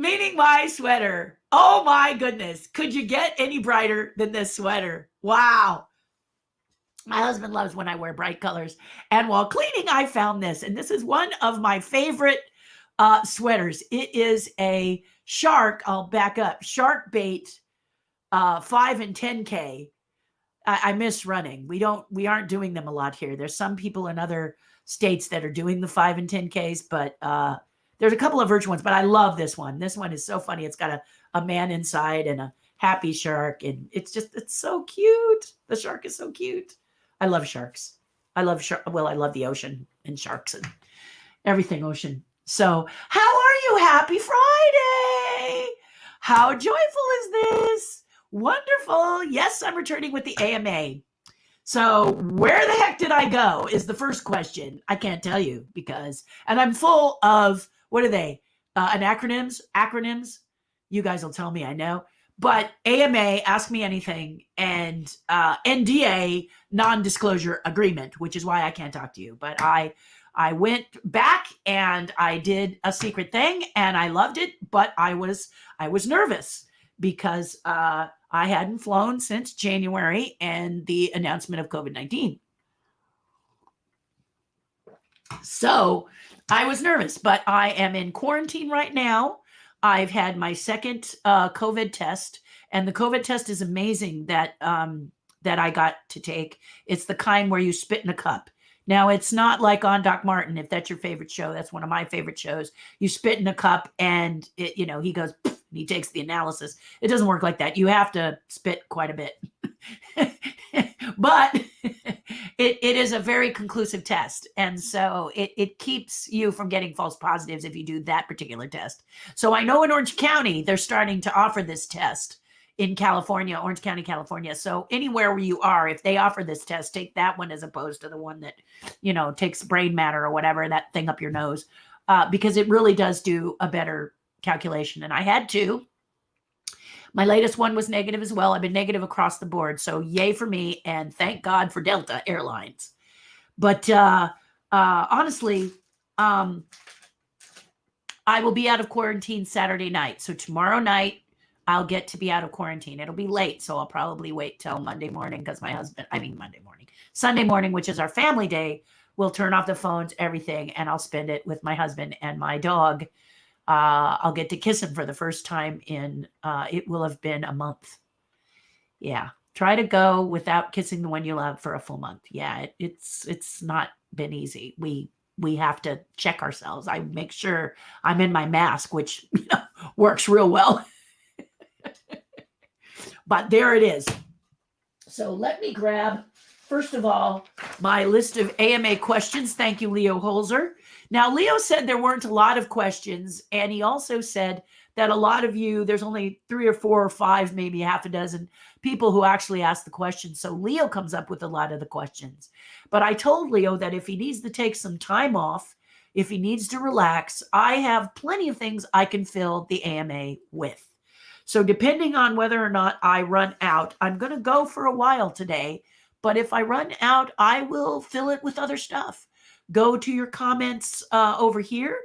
Meaning my sweater. Oh my goodness. Could you get any brighter than this sweater? Wow. My husband loves when I wear bright colors. And while cleaning, I found this. And this is one of my favorite sweaters. It is a shark. I'll back up. Shark bait 5 and 10K. I miss running. We aren't doing them a lot here. There's some people in other states that are doing the 5 and 10Ks, but there's a couple of virtual ones, but I love this one. This one is so funny. It's got a man inside and a happy shark. And it's so cute. The shark is so cute. I love sharks. I love the ocean and sharks and everything ocean. So how are you? Happy Friday. How joyful is this? Wonderful. Yes, I'm returning with the AMA. So where the heck did I go is the first question. I can't tell you and I'm full of, what are they? Acronyms. You guys will tell me, I know. But AMA, Ask Me Anything, and NDA, Non-Disclosure Agreement, which is why I can't talk to you. But I went back and I did a secret thing and I loved it, but I was nervous because I hadn't flown since January and the announcement of COVID-19. So I was nervous, but I am in quarantine right now. I've had my second COVID test, and the COVID test is amazing that I got to take. It's the kind where you spit in a cup. Now, it's not like on Doc Martin, if that's your favorite show. That's one of my favorite shows. You spit in a cup and, he goes, and he takes the analysis. It doesn't work like that. You have to spit quite a bit. But it is a very conclusive test. And so it keeps you from getting false positives if you do that particular test. So I know in Orange County, they're starting to offer this test in California, Orange County, California. So anywhere where you are, if they offer this test, take that one as opposed to the one that, takes brain matter or whatever, that thing up your nose, because it really does do a better calculation. And I had two. My latest one was negative as well. I've been negative across the board. So yay for me. And thank God for Delta Airlines. But honestly, I will be out of quarantine Saturday night. So tomorrow night, I'll get to be out of quarantine. It'll be late. So I'll probably wait till Sunday morning, which is our family day. We'll turn off the phones, everything. And I'll spend it with my husband and my dog. I'll get to kiss him for the first time in, it will have been a month. Yeah. Try to go without kissing the one you love for a full month. Yeah. It's not been easy. We have to check ourselves. I make sure I'm in my mask, which works real well. But there it is. So let me grab, first of all, my list of AMA questions. Thank you, Leo Holzer. Now, Leo said there weren't a lot of questions, and he also said that a lot of you, there's only 3 or 4 or 5, maybe half a dozen people who actually ask the questions. So Leo comes up with a lot of the questions. But I told Leo that if he needs to take some time off, if he needs to relax, I have plenty of things I can fill the AMA with. So depending on whether or not I run out, I'm going to go for a while today. But if I run out, I will fill it with other stuff. Go to your comments over here,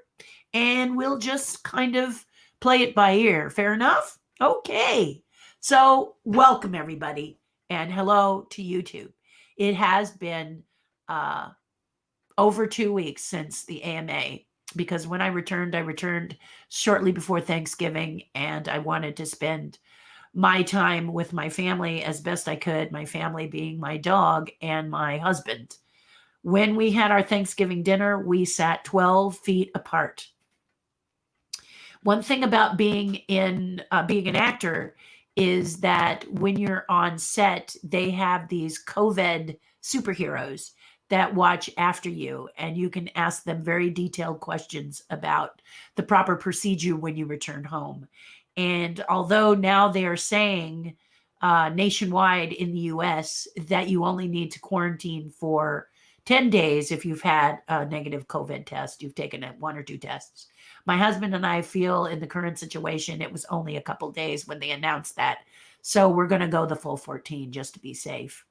and we'll just kind of play it by ear. Fair enough? Okay. So welcome, everybody, and hello to YouTube. It has been over 2 weeks since the AMA, because when I returned shortly before Thanksgiving, and I wanted to spend my time with my family as best I could, my family being my dog and my husband. When we had our Thanksgiving dinner, we sat 12 feet apart. One thing about being an actor is that when you're on set, they have these COVID superheroes that watch after you, and you can ask them very detailed questions about the proper procedure when you return home. And although now they are saying nationwide in the US that you only need to quarantine for 10 days if you've had a negative COVID test, you've taken 1 or 2 tests. My husband and I feel in the current situation, it was only a couple days when they announced that. So we're going to go the full 14 just to be safe.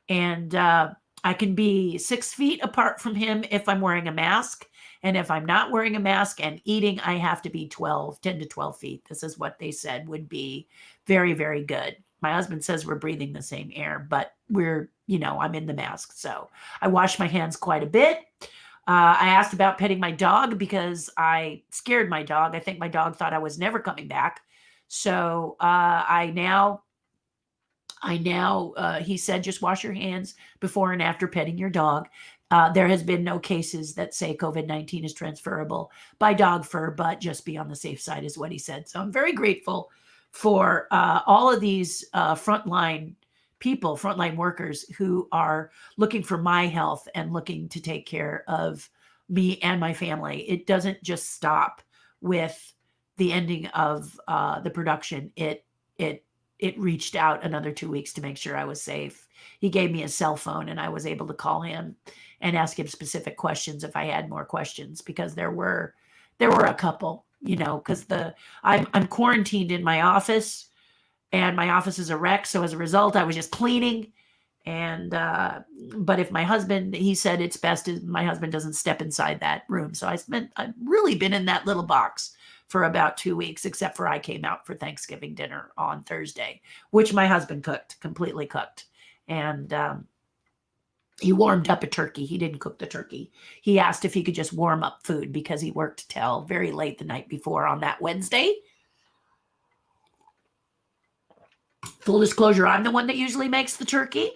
And I can be 6 feet apart from him if I'm wearing a mask. And if I'm not wearing a mask and eating, I have to be 10 to 12 feet. This is what they said would be very, very good. My husband says we're breathing the same air, but I'm in the mask. So I wash my hands quite a bit. I asked about petting my dog because I scared my dog. I think my dog thought I was never coming back. So he said, just wash your hands before and after petting your dog. There has been no cases that say COVID-19 is transferable by dog fur, but just be on the safe side is what he said. So I'm very grateful for all of these frontline people, frontline workers who are looking for my health and looking to take care of me and my family. It doesn't just stop with the ending of the production. It reached out another 2 weeks to make sure I was safe. He gave me a cell phone and I was able to call him and ask him specific questions if I had more questions, because there were a couple, because I'm quarantined in my office and my office is a wreck. So as a result, I was just cleaning. And, but if he said it's best if my husband doesn't step inside that room. So I've really been in that little box for about 2 weeks, except for I came out for Thanksgiving dinner on Thursday, which my husband completely cooked. And he warmed up a turkey. He didn't cook the turkey. He asked if he could just warm up food because he worked till very late the night before on that Wednesday. Full disclosure, I'm the one that usually makes the turkey,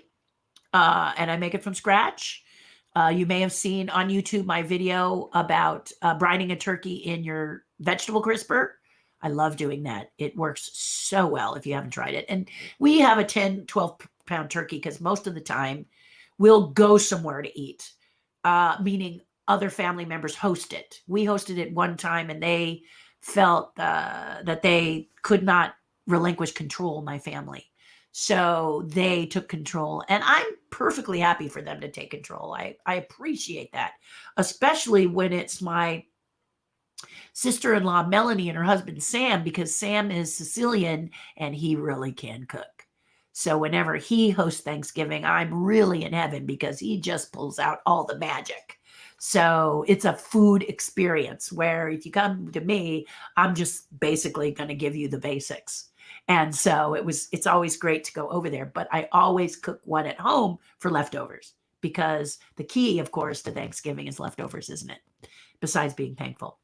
and I make it from scratch. You may have seen on YouTube my video about brining a turkey in your vegetable crisper. I love doing that. It works so well if you haven't tried it. And we have a 10, 12 pound turkey because most of the time we'll go somewhere to eat, meaning other family members host it. We hosted it one time and they felt that they could not relinquish control of my family. So they took control, and I'm perfectly happy for them to take control. I appreciate that, especially when it's my sister-in-law, Melanie, and her husband, Sam, because Sam is Sicilian and he really can cook. So whenever he hosts Thanksgiving, I'm really in heaven because he just pulls out all the magic. So it's a food experience where if you come to me, I'm just basically going to give you the basics. And so it's always great to go over there, but I always cook one at home for leftovers, because the key, of course, to Thanksgiving is leftovers, isn't it? Besides being thankful.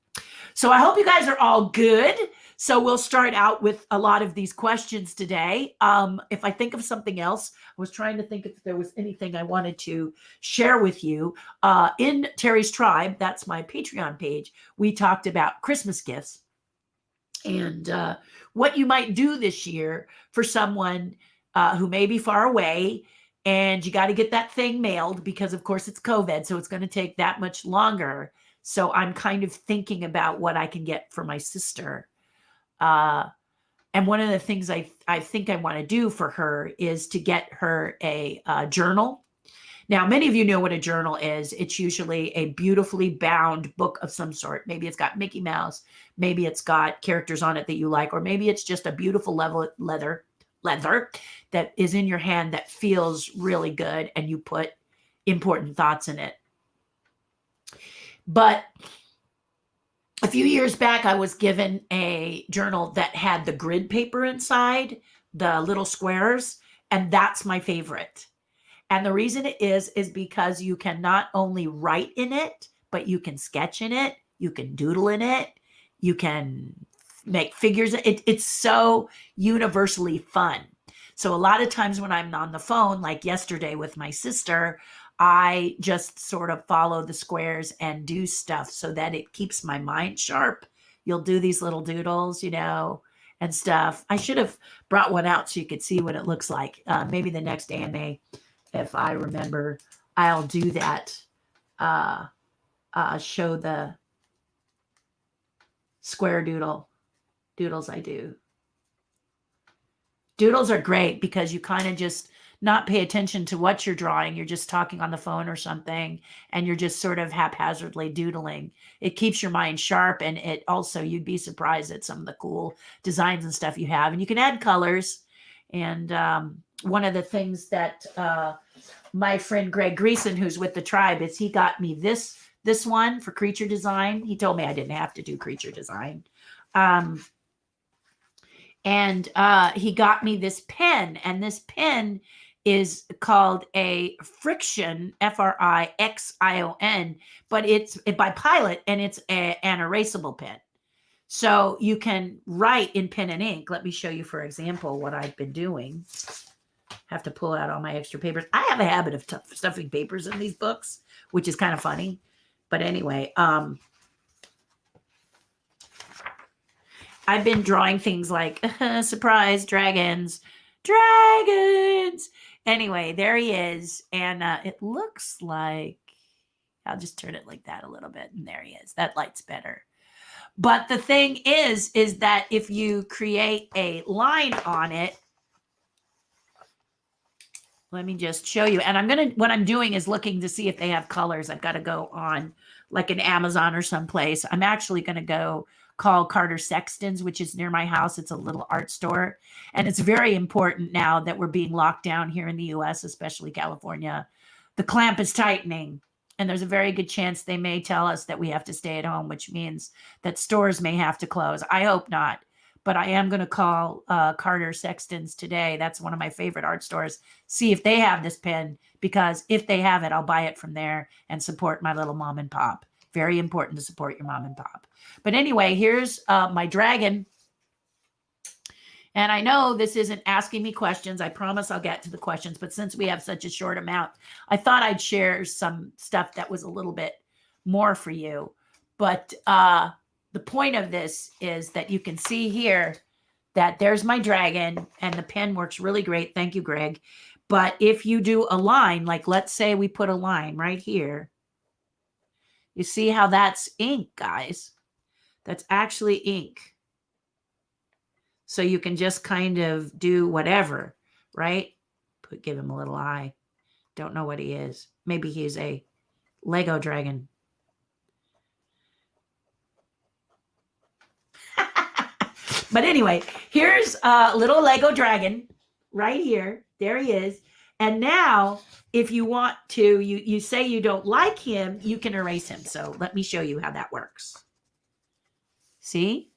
So I hope you guys are all good. So we'll start out with a lot of these questions today. If I think of something else, I was trying to think if there was anything I wanted to share with you. In Terri's Tribe, that's my Patreon page, we talked about Christmas gifts and what you might do this year for someone who may be far away, and you got to get that thing mailed because, of course, it's COVID, so it's going to take that much longer. So I'm kind of thinking about what I can get for my sister. And one of the things I think I want to do for her is to get her a journal. Now, many of you know what a journal is. It's usually a beautifully bound book of some sort. Maybe it's got Mickey Mouse. Maybe it's got characters on it that you like, or maybe it's just a beautiful leather that is in your hand that feels really good, and you put important thoughts in it. But a few years back, I was given a journal that had the grid paper inside, the little squares, and that's my favorite. And the reason it is because you can not only write in it, but you can sketch in it, you can doodle in it, you can make figures. It's so universally fun. So a lot of times when I'm on the phone, like yesterday with my sister, I just sort of follow the squares and do stuff so that it keeps my mind sharp. You'll do these little doodles, and stuff. I should have brought one out so you could see what it looks like. Maybe the next AMA, if I remember, I'll do that. Show the square doodles I do. Doodles are great because you kind of just not pay attention to what you're drawing. You're just talking on the phone or something, and you're just sort of haphazardly doodling. It keeps your mind sharp, and it also, you'd be surprised at some of the cool designs and stuff you have. And you can add colors. And one of the things that my friend Greg Greason, who's with the tribe, is he got me this this one for creature design. He told me I didn't have to do creature design. And he got me this pen, and this pen is called a Friction, Frixion, but it's by Pilot, and it's an erasable pen. So you can write in pen and ink. Let me show you, for example, what I've been doing. Have to pull out all my extra papers. I have a habit of stuffing papers in these books, which is kind of funny. But anyway, I've been drawing things like surprise dragons. Anyway, there he is. And it looks like, I'll just turn it like that a little bit. And there he is. That light's better. But the thing is that if you create a line on it, let me just show you. And what I'm doing is looking to see if they have colors. I've got to go on like an Amazon or someplace. I'm actually going to go call Carter Sexton's, which is near my house. It's a little art store. And it's very important now that we're being locked down here in the US, especially California. The clamp is tightening. And there's a very good chance they may tell us that we have to stay at home, which means that stores may have to close. I hope not. But I am going to call Carter Sexton's today. That's one of my favorite art stores. See if they have this pen, because if they have it, I'll buy it from there and support my little mom and pop. Very important to support your mom and pop. But anyway, here's my dragon. And I know this isn't asking me questions. I promise I'll get to the questions. But since we have such a short amount, I thought I'd share some stuff that was a little bit more for you. But the point of this is that you can see here that there's my dragon, and the pen works really great. Thank you, Greg. But if you do a line, like let's say we put a line right here, you see how that's ink, guys? That's actually ink. So you can just kind of do whatever, right? Give him a little eye. Don't know what he is. Maybe he's a Lego dragon. But anyway, here's a little Lego dragon right here. There he is. And now, if you want to, you say you don't like him, you can erase him. So let me show you how that works. See?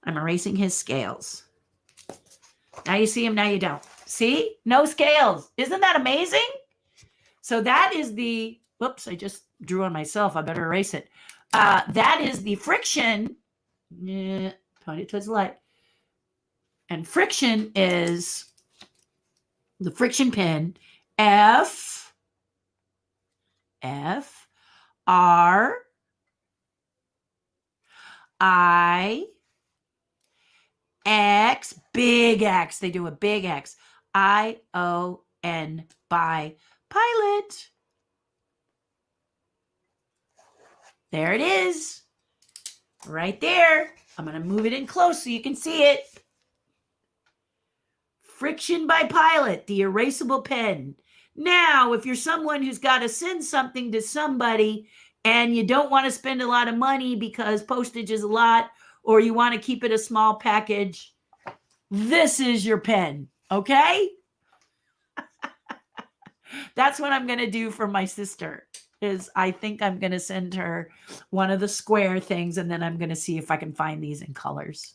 I'm erasing his scales. Now you see him, now you don't. See? No scales. Isn't that amazing? So that is the, whoops, I just drew on myself. I better erase it. That is the Friction. Yeah, point it towards the light. And Friction is the Friction pen. F R I X, big X. They do a big X. ION, by Pilot. There it is. Right there. I'm going to move it in close so you can see it. Friction by Pilot, the erasable pen. Now, if you're someone who's got to send something to somebody and you don't want to spend a lot of money because postage is a lot, or you want to keep it a small package, this is your pen, okay? That's what I'm going to do for my sister. Is I think I'm going to send her one of the square things, and then I'm going to see if I can find these in colors.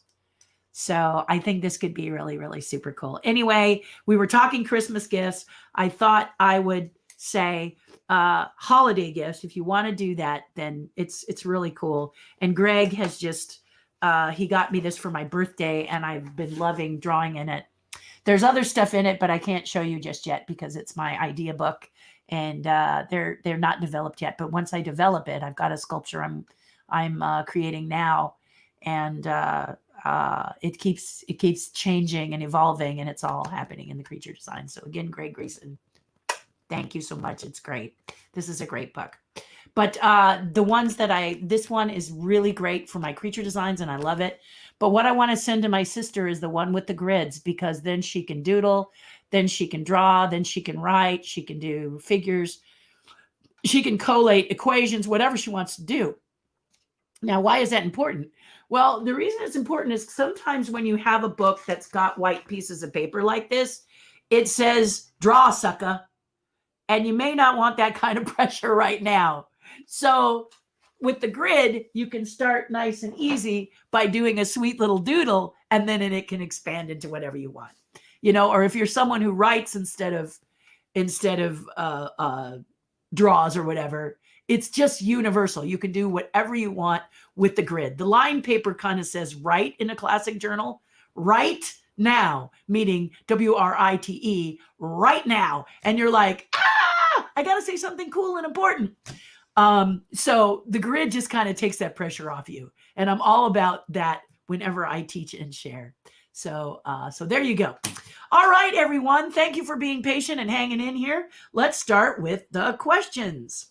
So I think this could be really, really super cool. Anyway, we were talking Christmas gifts. I thought I would say holiday gifts. If you want to do that, then it's really cool. And Greg has just, he got me this for my birthday, and I've been loving drawing in it. There's other stuff in it, but I can't show you just yet because it's my idea book. And they're not developed yet. But once I develop it, I've got a sculpture I'm creating now, and it keeps changing and evolving, and it's all happening in the creature design. So again, Greg Greason, thank you so much. It's great. This is a great book. But the ones that this one is really great for my creature designs, and I love it. But what I want to send to my sister is the one with the grids, because then she can doodle. Then she can draw, then she can write, she can do figures, she can collate equations, whatever she wants to do. Now, why is that important? Well, the reason it's important is sometimes when you have a book that's got white pieces of paper like this, it says, draw, sucker. and you may not want that kind of pressure right now. So with the grid, you can start nice and easy by doing a sweet little doodle, and then it can expand into whatever you want. Or if you're someone who writes instead of draws or whatever, it's just universal. You can do whatever you want with the grid. The line paper kind of says write in a classic journal, write now, meaning WRITE, right now. And you're like, I got to say something cool and important. So the grid just kind of takes that pressure off you. And I'm all about that whenever I teach and share. So there you go. All right, everyone. Thank you for being patient and hanging in here. Let's start with the questions.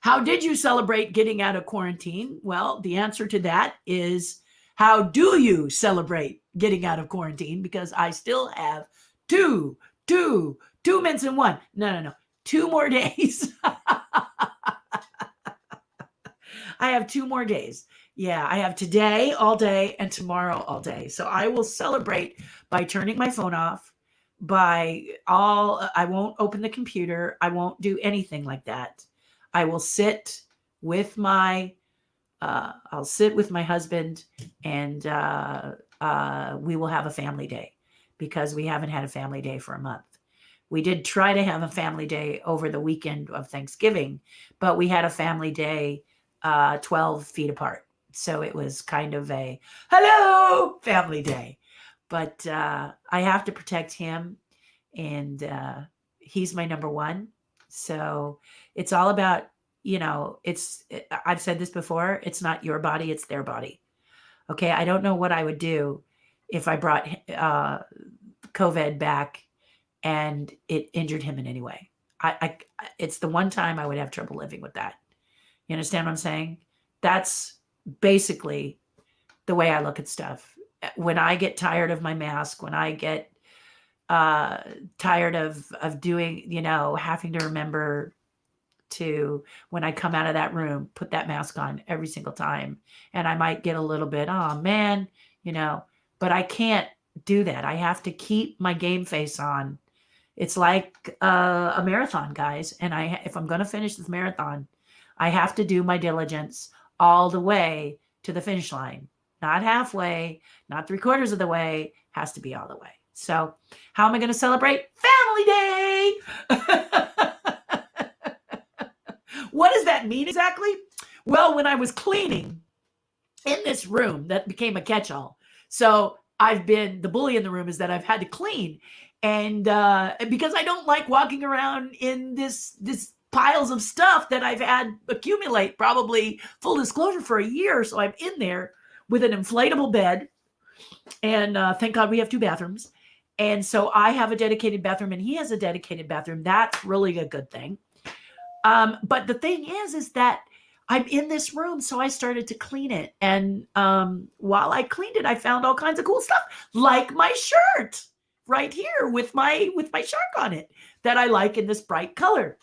How did you celebrate getting out of quarantine? Well, the answer to that is, how do you celebrate getting out of quarantine? Because I still have two minutes and one. No. 2 more days. I have 2 more days. Yeah, I have today all day and tomorrow all day. So I will celebrate by turning my phone off, I won't open the computer. I won't do anything like that. I will sit with my husband, and we will have a family day, because we haven't had a family day for a month. We did try to have a family day over the weekend of Thanksgiving, but we had a family day 12 feet apart. So it was kind of a hello family day. But I have to protect him, and he's my number one. So it's all about, I've said this before, it's not your body, it's their body. Okay, I don't know what I would do if I brought COVID back and it injured him in any way. It's the one time I would have trouble living with that. You understand what I'm saying? That's basically the way I look at stuff. When I get tired of my mask, when I get tired of doing, having to remember to, when I come out of that room, put that mask on every single time. And I might get a little bit, oh man, but I can't do that. I have to keep my game face on. It's like a marathon, guys. And if I'm going to finish this marathon, I have to do my diligence all the way to the finish line. Not halfway, not 3/4 of the way, has to be all the way. So how am I going to celebrate? Family Day! What does that mean exactly? Well, when I was cleaning in this room, that became a catch-all. So the bully in the room is that I've had to clean. And because I don't like walking around in this piles of stuff that I've had accumulate, probably, full disclosure, for a year. So I'm in there with an inflatable bed. And thank God we have 2 bathrooms. And so I have a dedicated bathroom and he has a dedicated bathroom. That's really a good thing. But the thing is that I'm in this room, so I started to clean it. And while I cleaned it, I found all kinds of cool stuff, like my shirt right here with my shark on it that I like in this bright color.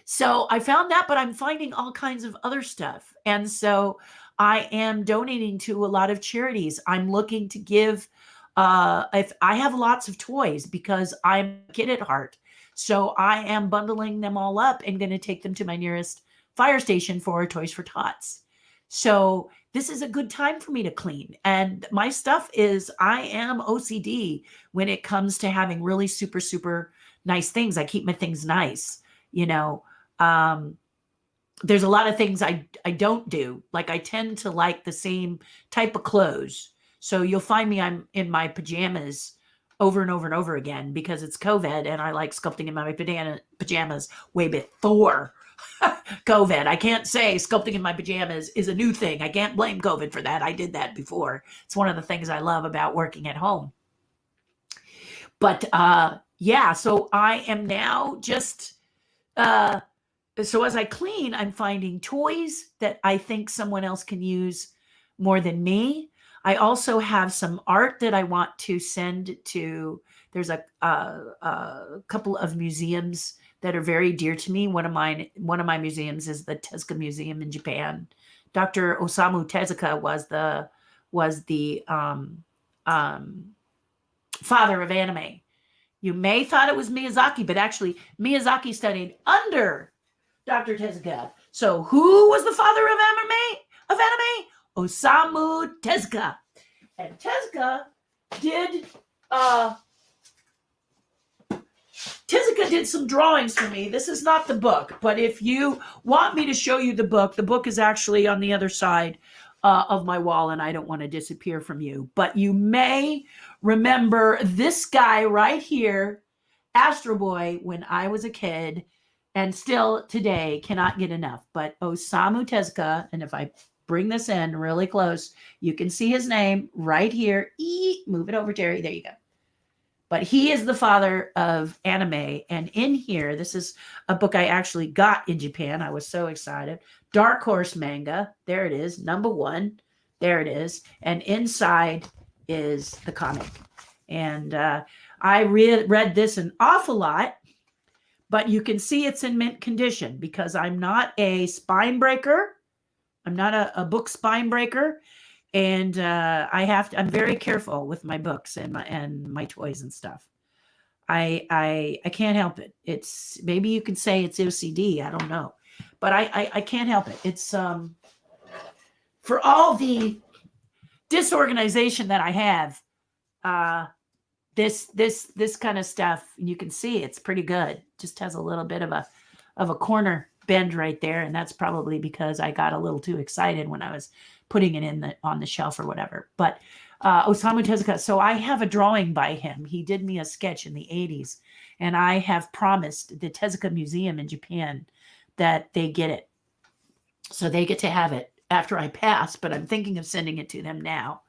So I found that, but I'm finding all kinds of other stuff. And so I am donating to a lot of charities. I'm looking to give, if I have lots of toys, because I'm a kid at heart. So I am bundling them all up and going to take them to my nearest fire station for Toys for Tots. So this is a good time for me to clean. And my stuff is, I am OCD when it comes to having really super, super nice things. I keep my things nice, there's a lot of things I don't do. Like, I tend to like the same type of clothes. So you'll find me, I'm in my pajamas over and over and over again, because it's COVID and I like sculpting in my pajamas way before COVID. I can't say sculpting in my pajamas is a new thing. I can't blame COVID for that. I did that before. It's one of the things I love about working at home. But yeah, so I am now just, so as I clean, I'm finding toys that I think someone else can use more than me. I also have some art that I want to send to, there's a couple of museums that are very dear to me. One of my museums is the Tezuka Museum in Japan. Dr. Osamu Tezuka was the father of anime. You may thought it was Miyazaki, but actually Miyazaki studied under Dr. Tezuka. So who was the father of anime? Osamu Tezuka. And Tezuka did some drawings for me. This is not the book, but if you want me to show you the book is actually on the other side of my wall, and I don't want to disappear from you. But you may remember this guy right here, Astro Boy, when I was a kid, and still today cannot get enough. But Osamu Tezuka, and if I bring this in really close, you can see his name right here. Move it over, Terry. There you go. But he is the father of anime. And in here, this is a book I actually got in Japan. I was so excited. Dark Horse manga. There it is. #1. There it is. And inside is the comic. And I read this an awful lot. But you can see it's in mint condition because I'm not a spine breaker. I'm not a book spine breaker. And I'm very careful with my books and my toys and stuff. I can't help it. It's, maybe you can say it's OCD. I don't know, but I can't help it. It's for all the disorganization that I have, this kind of stuff, you can see it's pretty good. Just has a little bit of a corner bend right there, and that's probably because I got a little too excited when I was putting it on the shelf or whatever. But Osamu Tezuka, so I have a drawing by him. He did me a sketch in the 80s, and I have promised the Tezuka Museum in Japan that they get it. So they get to have it after I pass, but I'm thinking of sending it to them now,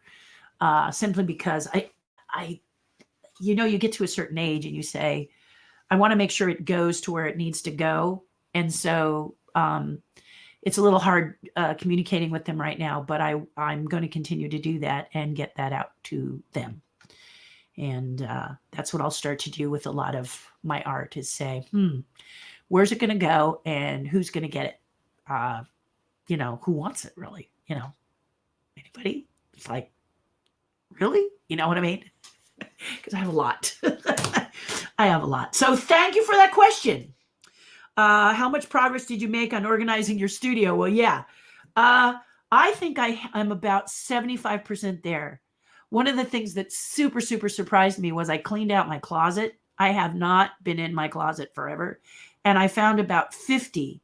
simply because you get to a certain age and you say, I want to make sure it goes to where it needs to go. And so it's a little hard communicating with them right now, but I'm going to continue to do that and get that out to them. And that's what I'll start to do with a lot of my art, is say, where's it going to go and who's going to get it? Who wants it really? Anybody? It's like, really? You know what I mean? Because I have a lot. I have a lot. So thank you for that question. How much progress did you make on organizing your studio? Well, yeah. I think I'm about 75% there. One of the things that super, super surprised me was I cleaned out my closet. I have not been in my closet forever. And I found about 50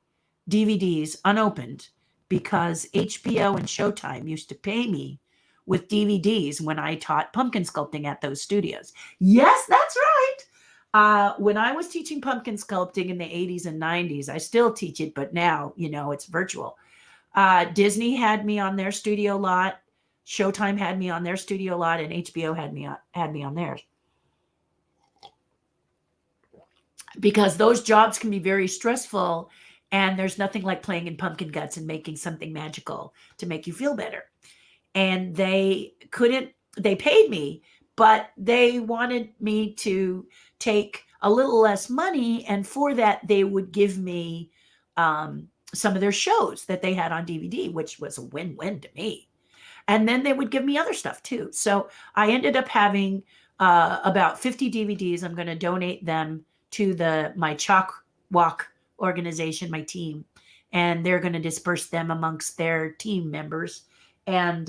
DVDs unopened because HBO and Showtime used to pay me with DVDs when I taught pumpkin sculpting at those studios. Yes, that's right. When I was teaching pumpkin sculpting in the 80s and 90s, I still teach it, but now, it's virtual. Disney had me on their studio lot. Showtime had me on their studio lot, and HBO had me on theirs. Because those jobs can be very stressful, and there's nothing like playing in pumpkin guts and making something magical to make you feel better. And they paid me, but they wanted me to take a little less money. And for that, they would give me some of their shows that they had on DVD, which was a win-win to me. And then they would give me other stuff too. So I ended up having about 50 DVDs. I'm going to donate them to my Chalk Walk organization, my team, and they're going to disperse them amongst their team members. And,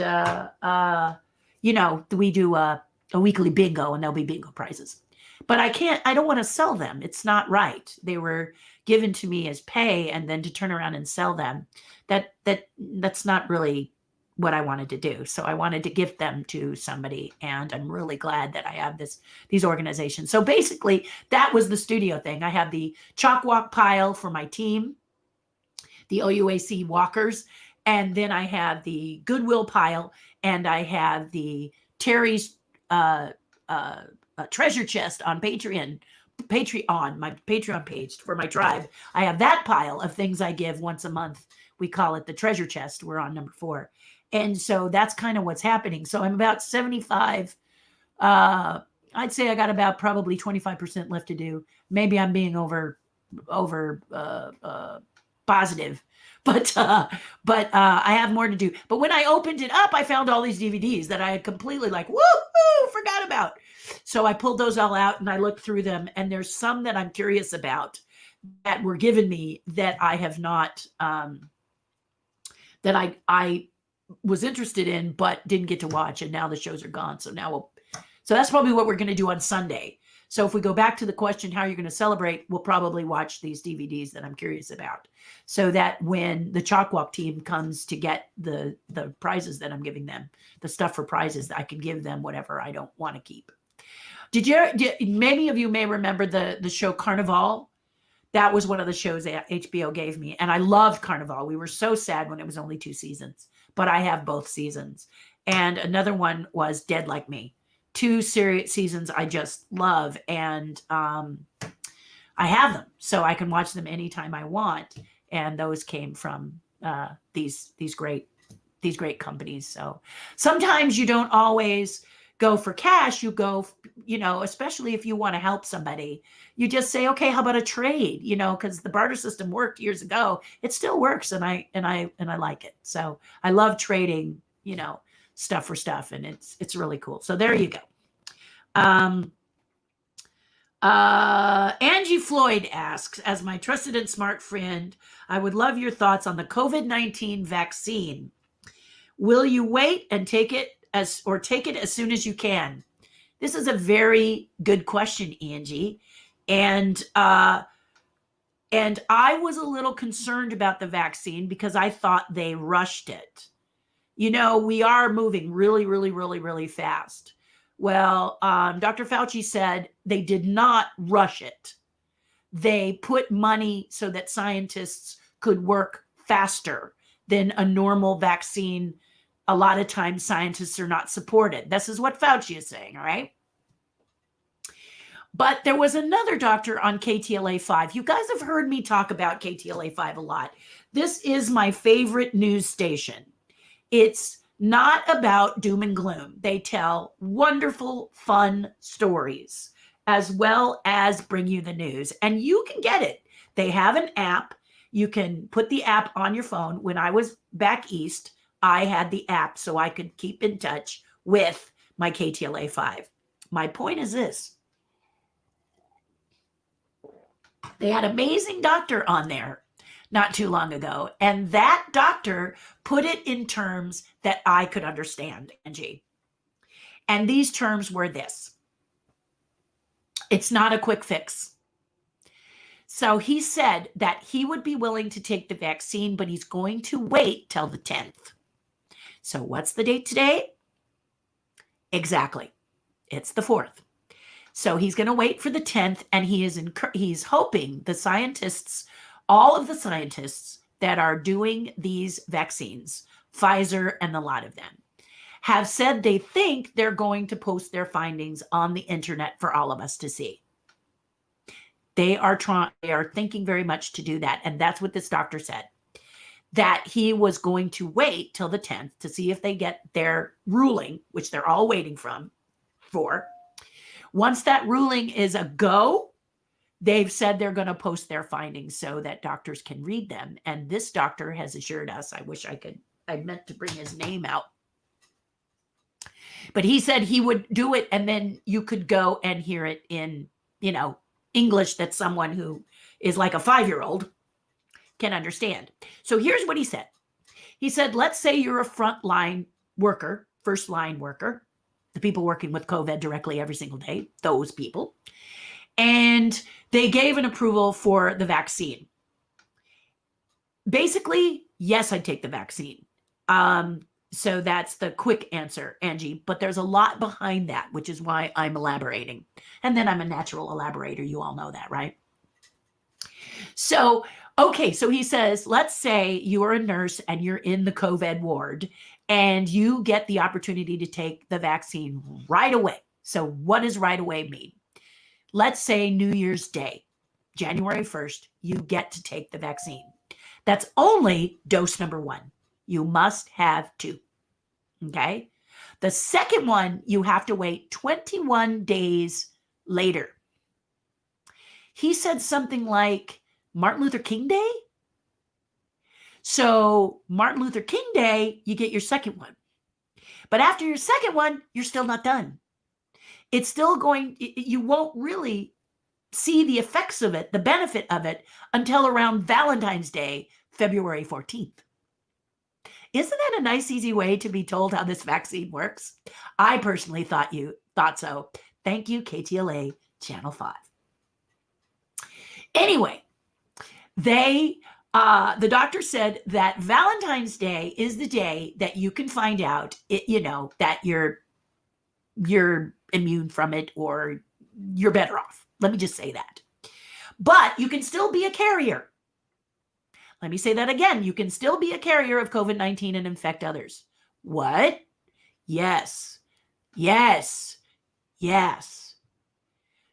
we do a weekly bingo, and there'll be bingo prizes. But I don't want to sell them. It's not right. They were given to me as pay, and then to turn around and sell them. That's not really what I wanted to do. So I wanted to gift them to somebody, and I'm really glad that I have these organizations. So basically, that was the studio thing. I have the Chalk Walk pile for my team, the OUAC walkers, and then I have the Goodwill pile, and I have the Terry's treasure chest on Patreon, my Patreon page for my tribe. I have that pile of things I give once a month. We call it the treasure chest. We're on number 4. And so that's kind of what's happening. So I'm about 75. I'd say I got about probably 25% left to do. Maybe I'm being over positive, but I have more to do. But when I opened it up, I found all these DVDs that I had completely like, woo, forgot about. So I pulled those all out and I looked through them, and there's some that I'm curious about that were given me that I have not, that I was interested in, but didn't get to watch. And now the shows are gone. So so that's probably what we're going to do on Sunday. So if we go back to the question, how you're going to celebrate, we'll probably watch these DVDs that I'm curious about, so that when the Chalk Walk team comes to get the prizes that I'm giving them, the stuff for prizes, I can give them whatever I don't want to keep. Many of you may remember the show Carnival. That was one of the shows that HBO gave me, and I loved Carnival. We were so sad when it was only 2 seasons, but I have both seasons. And another one was Dead Like Me. 2 seasons I just love, and I have them, so I can watch them anytime I want. And those came from these great companies. So sometimes you don't always go for cash. You go, especially if you want to help somebody, you just say, okay, how about a trade? Because the barter system worked years ago. It still works, and I like it. So I love trading, stuff for stuff, and it's really cool. So there you go. Angie Floyd asks, as my trusted and smart friend, I would love your thoughts on the COVID-19 vaccine. Will you wait and take it as soon as you can? This is a very good question, Angie. And I was a little concerned about the vaccine because I thought they rushed it. We are moving really, really, really, really fast. Well, Dr. Fauci said they did not rush it. They put money so that scientists could work faster than a normal vaccine. A lot of times scientists are not supported. This is what Fauci is saying, all right? But there was another doctor on KTLA-5. You guys have heard me talk about KTLA-5 a lot. This is my favorite news station. It's not about doom and gloom. They tell wonderful, fun stories, as well as bring you the news. And you can get it. They have an app. You can put the app on your phone. When I was back east, I had the app so I could keep in touch with my KTLA-5. My point is this. They had an amazing doctor on there not too long ago, and that doctor put it in terms that I could understand, Angie. And these terms were this. It's not a quick fix. So he said that he would be willing to take the vaccine, but he's going to wait till the 10th. So what's the date today? Exactly. It's the 4th. So he's going to wait for the 10th, and he's hoping the scientists, all of the scientists that are doing these vaccines, Pfizer and a lot of them, have said they think they're going to post their findings on the internet for all of us to see. They are thinking very much to do that. And that's what this doctor said, that he was going to wait till the 10th to see if they get their ruling, which they're all waiting for. Once that ruling is a go, they've said they're going to post their findings so that doctors can read them. And this doctor has assured us, I meant to bring his name out, but he said he would do it, and then you could go and hear it in, English that someone who is like a 5-year-old can understand. So here's what he said. He said, let's say you're a frontline worker, first line worker, the people working with COVID directly every single day, those people, and they gave an approval for the vaccine. Basically, yes, I'd take the vaccine. So that's the quick answer, Angie, but there's a lot behind that, which is why I'm elaborating. And then I'm a natural elaborator. You all know that, right? So, okay. So he says, let's say you are a nurse and you're in the COVID ward and you get the opportunity to take the vaccine right away. So what does right away mean? Let's say New Year's Day, January 1st, you get to take the vaccine. That's only dose number 1. You must have 2. Okay. The second one, you have to wait 21 days later. He said something like Martin Luther King Day. So Martin Luther King Day, you get your second one. But after your second one, you're still not done. It's still you won't really see the effects of it, the benefit of it, until around Valentine's Day, February 14th. Isn't that a nice, easy way to be told how this vaccine works? I personally thought so. Thank you, KTLA Channel 5. Anyway, the doctor said that Valentine's Day is the day that you can find out, that you're immune from it or you're better off. Let me just say that. But you can still be a carrier. Let me say that again. You can still be a carrier of COVID-19 and infect others. What? Yes. Yes. Yes.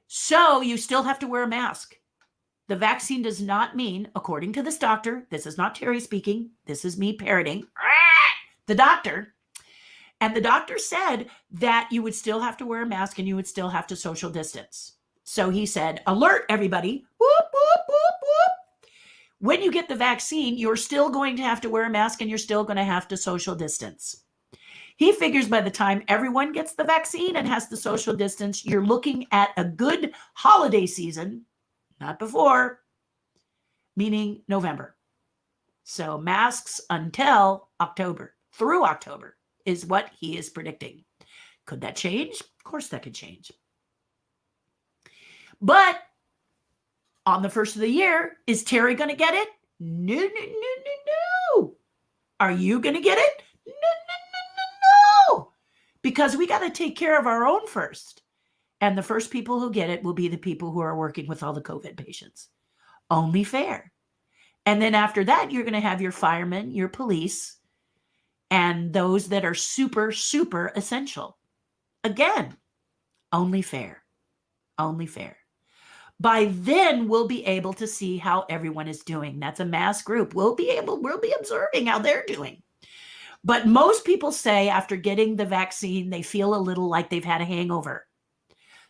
So you still have to wear a mask. The vaccine does not mean, according to this doctor, this is not Terri speaking, this is me parroting the doctor. And the doctor said that you would still have to wear a mask and you would still have to social distance. So he said, alert everybody. Whoop, whoop, whoop, whoop. When you get the vaccine, you're still going to have to wear a mask and you're still going to have to social distance. He figures by the time everyone gets the vaccine and has the social distance, you're looking at a good holiday season, not before, meaning November. So masks until October, through October, is what he is predicting. Could that change? Of course that could change. But on the first of the year, is Terri going to get it? No, no, no, no, no. Are you going to get it? No, no, no, no, no. Because we got to take care of our own first. And the first people who get it will be the people who are working with all the COVID patients. Only fair. And then after that, you're going to have your firemen, your police, and those that are super, super essential. Again, only fair. Only fair. By then, we'll be able to see how everyone is doing. That's a mass group. We'll be observing how they're doing. But most people say after getting the vaccine, they feel a little like they've had a hangover.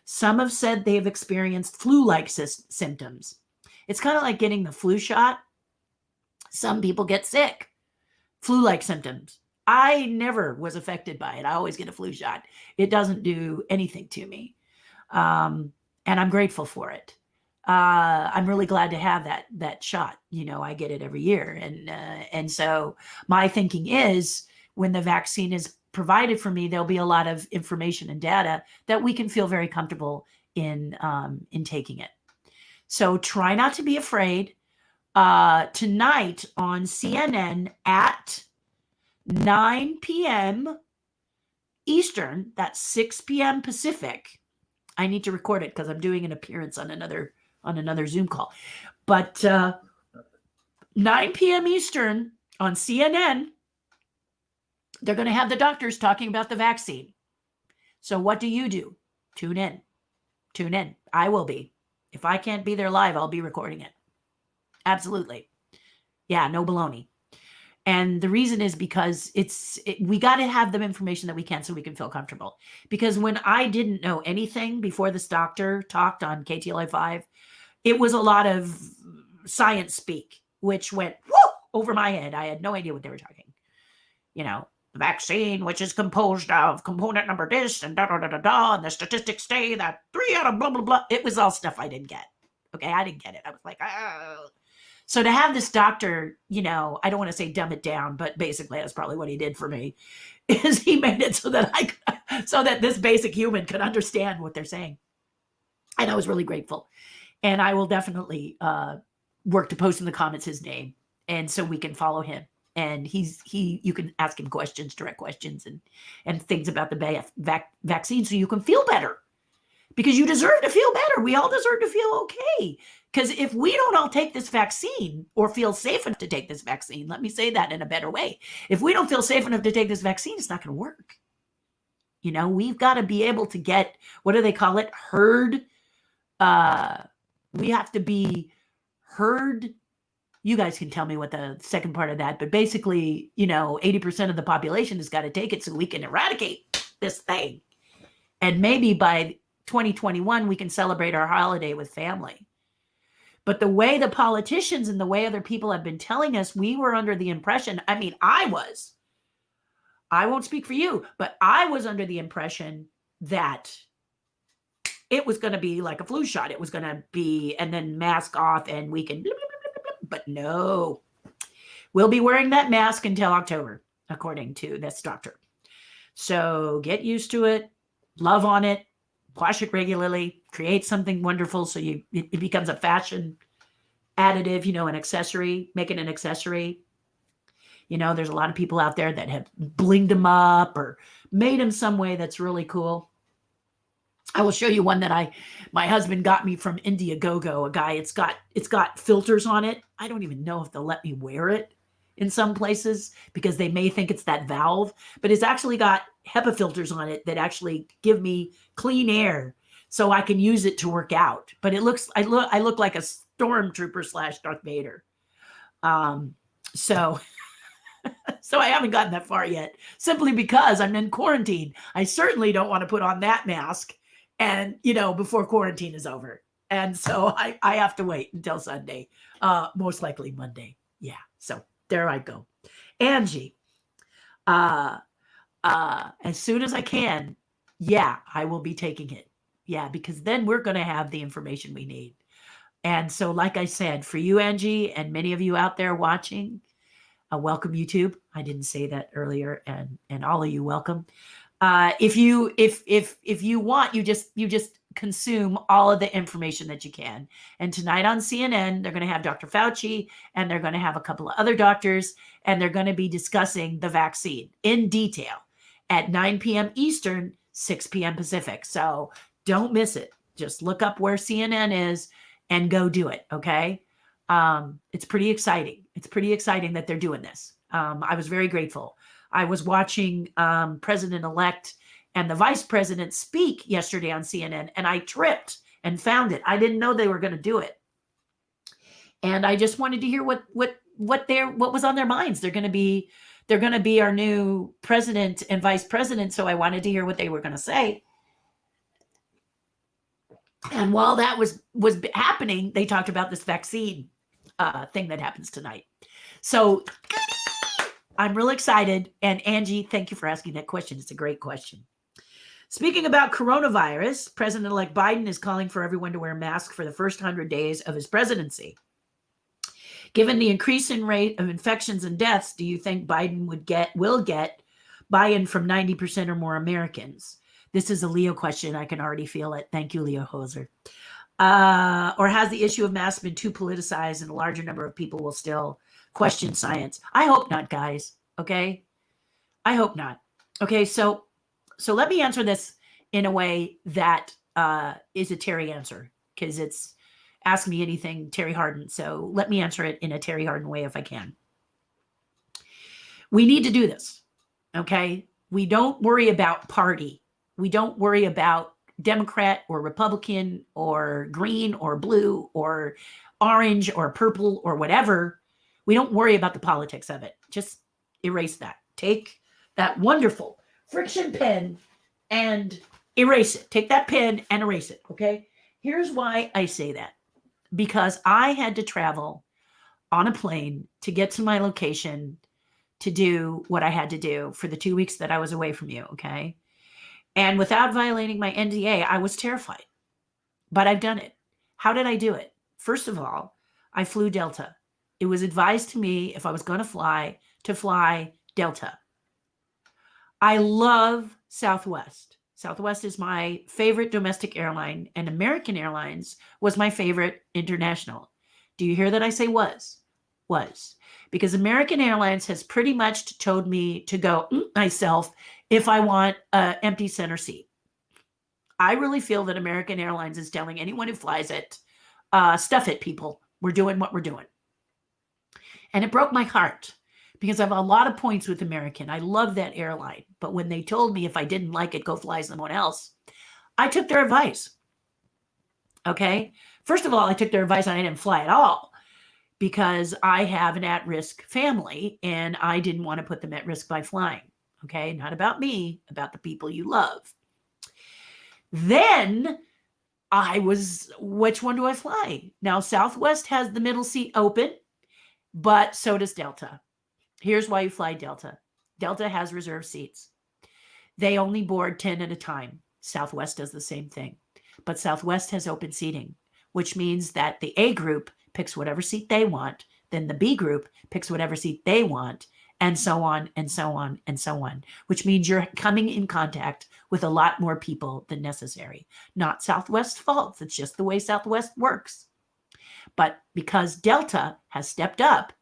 Some have said they've experienced flu-like symptoms. It's kind of like getting the flu shot. Some people get sick, flu-like symptoms. I never was affected by it. I always get a flu shot. It doesn't do anything to me. And I'm grateful for it. I'm really glad to have that shot. I get it every year. And so my thinking is when the vaccine is provided for me, there'll be a lot of information and data that we can feel very comfortable in taking it. So try not to be afraid. Tonight on CNN at 9 p.m. Eastern, that's 6 p.m. Pacific. I need to record it because I'm doing an appearance on another Zoom call. But 9 p.m. Eastern on CNN, they're going to have the doctors talking about the vaccine. So what do? Tune in. Tune in. I will be. If I can't be there live, I'll be recording it. Absolutely. Yeah, no baloney. And the reason is because we got to have the information that we can so we can feel comfortable. Because when I didn't know anything before this doctor talked on KTLA 5, it was a lot of science speak, which went over my head. I had no idea what they were talking. The vaccine, which is composed of component number this and da-da-da-da-da, and the statistics say that 3 out of blah, blah, blah. It was all stuff I didn't get. Okay, I didn't get it. I was like, oh. So to have this doctor, I don't want to say dumb it down, but basically that's probably what he did for me, is he made it so that this basic human could understand what they're saying. And I was really grateful. And I will definitely work to post in the comments his name, and so we can follow him. And you can ask him questions, direct questions, and things about the vaccine, so you can feel better. Because you deserve to feel better. We all deserve to feel okay. Because if we don't all take this vaccine or feel safe enough to take this vaccine, let me say that in a better way. If we don't feel safe enough to take this vaccine, it's not going to work. We've got to be able to get, what do they call it? Herd. We have to be herd. You guys can tell me what the second part of that, but basically, 80% of the population has got to take it so we can eradicate this thing. And maybe by 2021, we can celebrate our holiday with family. But the way the politicians and the way other people have been telling us, we were under the impression, I mean, I won't speak for you, but I was under the impression that it was going to be like a flu shot. It was going to be, and then mask off and we can, blah, blah, blah, blah, blah. But no, we'll be wearing that mask until October, according to this doctor. So get used to it, love on it, wash it regularly, create something wonderful so it becomes a fashion additive, an accessory, make it an accessory. There's a lot of people out there that have blinged them up or made them some way that's really cool. I will show you one that my husband got me from Indiegogo, a guy. It's got filters on it. I don't even know if they'll let me wear it in some places because they may think it's that valve, but it's actually got HEPA filters on it that actually give me clean air so I can use it to work out. But I look like a stormtrooper / Darth Vader. So I haven't gotten that far yet, simply because I'm in quarantine. I certainly don't want to put on that mask and, before quarantine is over. And so I have to wait until Sunday, most likely Monday. Yeah. So there I go. Angie, as soon as I can, I will be taking it. Yeah, because then we're going to have the information we need. And so, like I said, for you, Angie, and many of you out there watching, welcome YouTube. I didn't say that earlier, and all of you, welcome. If you want, you just consume all of the information that you can. And tonight on CNN, they're going to have Dr. Fauci, and they're going to have a couple of other doctors, and they're going to be discussing the vaccine in detail at 9 p.m. Eastern, 6 p.m. Pacific. So don't miss it. Just look up where CNN is and go do it. Okay. It's pretty exciting. It's pretty exciting that they're doing this. I was very grateful. I was watching President-elect and the Vice President speak yesterday on CNN, and I tripped and found it. I didn't know they were going to do it, and I just wanted to hear what was on their minds. They're going to be our new president and vice president, so I wanted to hear what they were going to say. And while that was happening, they talked about this vaccine thing that happens tonight. So I'm real excited. And Angie, thank you for asking that question. It's a great question. Speaking about coronavirus, President-elect Biden is calling for everyone to wear a mask for the first 100 days of his presidency. Given the increasing rate of infections and deaths, do you think Biden will get buy-in from 90% or more Americans? This is a Leo question. I can already feel it. Thank you, Leo Hoser. Or has the issue of masks been too politicized and a larger number of people will still question science? I hope not, guys. Okay? I hope not. Okay, so let me answer this in a way that is a Terri answer, because it's Ask Me Anything, Terri Hardin. So let me answer it in a Terri Hardin way if I can. We need to do this, okay? We don't worry about party. We don't worry about Democrat or Republican or green or blue or orange or purple or whatever. We don't worry about the politics of it. Just erase that. Take that wonderful friction pen and erase it. Take that pen and erase it, okay? Here's why I say that. Because I had to travel on a plane to get to my location to do what I had to do for the 2 weeks that I was away from you, okay? And without violating my NDA, I was terrified. But I've done it. How did I do it? First of all, I flew Delta. It was advised to me if I was going to fly Delta. I love Southwest. Southwest is my favorite domestic airline, and American Airlines was my favorite international. Do you hear that I say was? Was. Because American Airlines has pretty much told me to go myself if I want an empty center seat. I really feel that American Airlines is telling anyone who flies it, stuff it, people. We're doing what we're doing. And it broke my heart because I have a lot of points with American. I love that airline. But when they told me if I didn't like it, go fly someone else, I took their advice. Okay? First of all, I took their advice and I didn't fly at all because I have an at-risk family and I didn't want to put them at risk by flying. Okay? Not about me, about the people you love. Then which one do I fly? Now, Southwest has the middle seat open, but so does Delta. Here's why you fly Delta. Delta has reserved seats. They only board 10 at a time. Southwest does the same thing. But Southwest has open seating, which means that the A group picks whatever seat they want, then the B group picks whatever seat they want, and so on, and so on, and so on, which means you're coming in contact with a lot more people than necessary. Not Southwest's fault. It's just the way Southwest works. But because Delta has stepped up,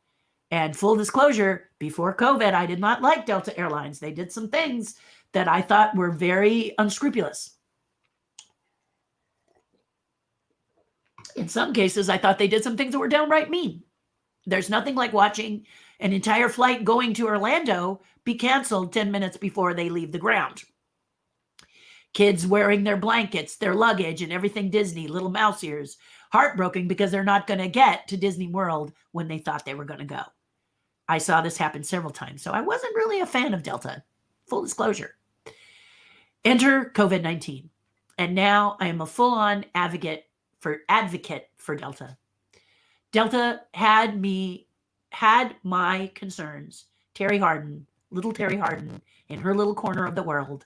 and full disclosure, before COVID, I did not like Delta Airlines. They did some things that I thought were very unscrupulous. In some cases, I thought they did some things that were downright mean. There's nothing like watching an entire flight going to Orlando be canceled 10 minutes before they leave the ground. Kids wearing their blankets, their luggage, and everything Disney, little mouse ears, heartbroken because they're not going to get to Disney World when they thought they were going to go. I saw this happen several times, so I wasn't really a fan of Delta. Full disclosure. Enter COVID-19. And now I am a full-on advocate for Delta. Delta had my concerns. Terri Hardin, little Terri Hardin, in her little corner of the world.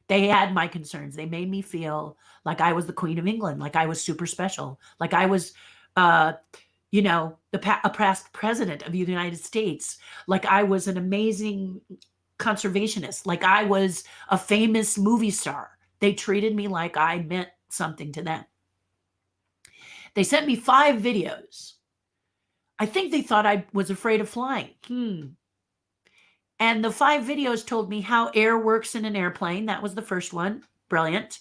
They had my concerns. They made me feel like I was the Queen of England, like I was super special, like I was, the past president of the United States, like I was an amazing conservationist, like I was a famous movie star. They treated me like I meant something to them. They sent me 5 videos. I think they thought I was afraid of flying. And the 5 videos told me how air works in an airplane. That was the first one. Brilliant.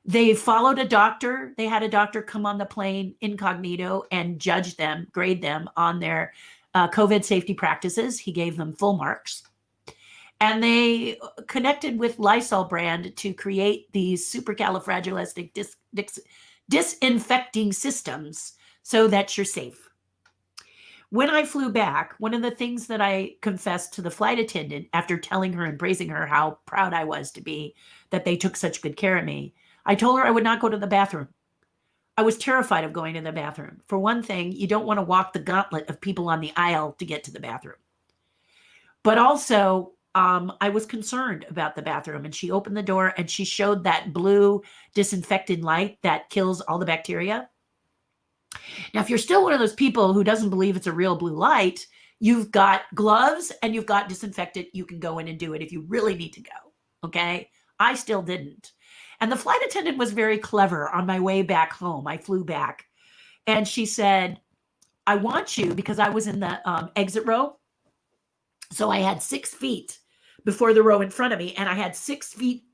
They followed a doctor. They had a doctor come on the plane incognito and judge them, grade them on their COVID safety practices. He gave them full marks. And they connected with Lysol brand to create these supercalifragilistic disinfecting systems so that you're safe. When I flew back, one of the things that I confessed to the flight attendant after telling her and praising her how proud I was to be that they took such good care of me, I told her I would not go to the bathroom. I was terrified of going to the bathroom. For one thing, you don't want to walk the gauntlet of people on the aisle to get to the bathroom. But also, I was concerned about the bathroom, and she opened the door and she showed that blue disinfectant light that kills all the bacteria. Now, if you're still one of those people who doesn't believe it's a real blue light, you've got gloves and you've got disinfectant. You can go in and do it if you really need to go. Okay. I still didn't. And the flight attendant was very clever. On my way back home, I flew back and she said, I want you, because I was in the exit row. So I had 6 feet before the row in front of me, and I had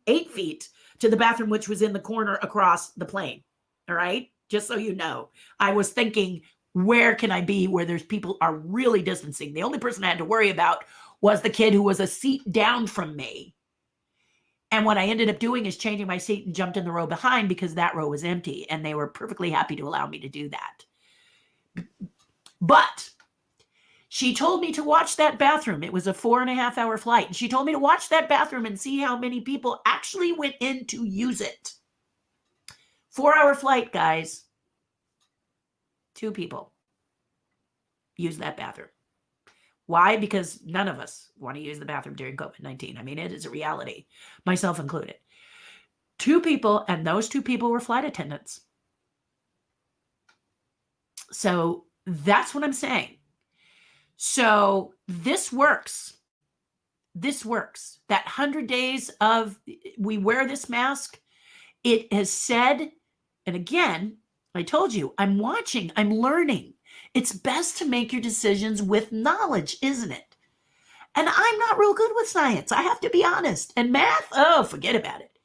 8 feet to the bathroom, which was in the corner across the plane. All right. Just so you know, I was thinking, where can I be where there's people are really distancing? The only person I had to worry about was the kid who was a seat down from me. And what I ended up doing is changing my seat and jumped in the row behind because that row was empty, and they were perfectly happy to allow me to do that. But she told me to watch that bathroom. It was a 4.5-hour flight. And she told me to watch that bathroom and see how many people actually went in to use it. 4-hour flight, guys. 2 people use that bathroom. Why? Because none of us want to use the bathroom during COVID-19. I mean, it is a reality, myself included. 2 people, and those 2 people were flight attendants. So that's what I'm saying. So this works. This works. That 100 days of we wear this mask, it has said, and again, I told you, I'm watching, I'm learning. It's best to make your decisions with knowledge, isn't it? And I'm not real good with science. I have to be honest. And math, oh, forget about it.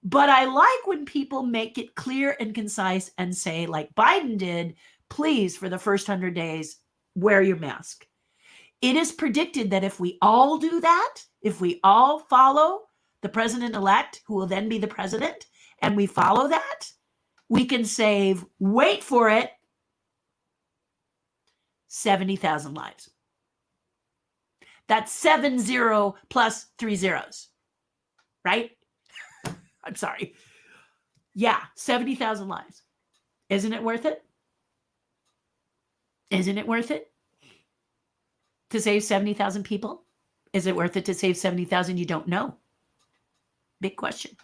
But I like when people make it clear and concise and say, like Biden did, please, for the first 100 days, wear your mask. It is predicted that if we all do that, if we all follow the president-elect, who will then be the president, and we follow that, we can save, wait for it, 70,000 lives. That's 70 plus 3 zeros, right? I'm sorry. Yeah, 70,000 lives. Isn't it worth it? Isn't it worth it to save 70,000 people? Is it worth it to save 70,000 you don't know? Big question.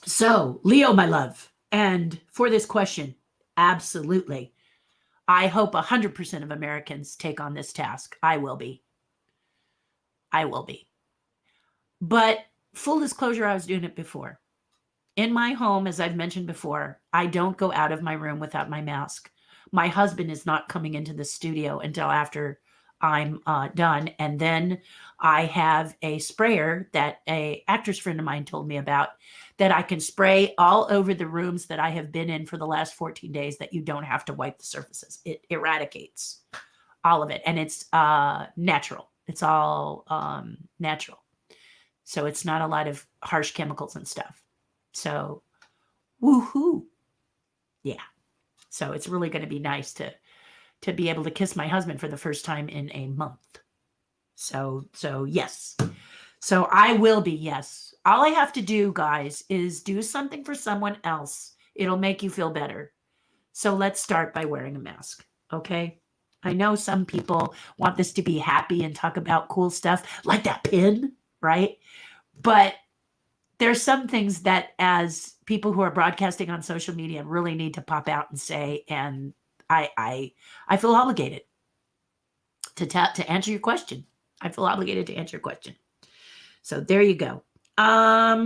So, Leo, my love, and for this question, absolutely. I hope 100% of Americans take on this task. I will be. I will be. But full disclosure, I was doing it before. In my home, as I've mentioned before, I don't go out of my room without my mask. My husband is not coming into the studio until after I'm done. And then I have a sprayer that a actress friend of mine told me about that I can spray all over the rooms that I have been in for the last 14 days that you don't have to wipe the surfaces. It eradicates all of it. And it's natural. It's all natural. So it's not a lot of harsh chemicals and stuff. So, woohoo. Yeah. So it's really going to be nice to be able to kiss my husband for the first time in a month. So yes. So I will be, yes. All I have to do, guys, is do something for someone else. It'll make you feel better. So let's start by wearing a mask. Okay. I know some people want this to be happy and talk about cool stuff like that pin, right? But there's some things that as people who are broadcasting on social media really need to pop out and say, and I feel obligated to answer your question. I feel obligated to answer your question. So there you go. Are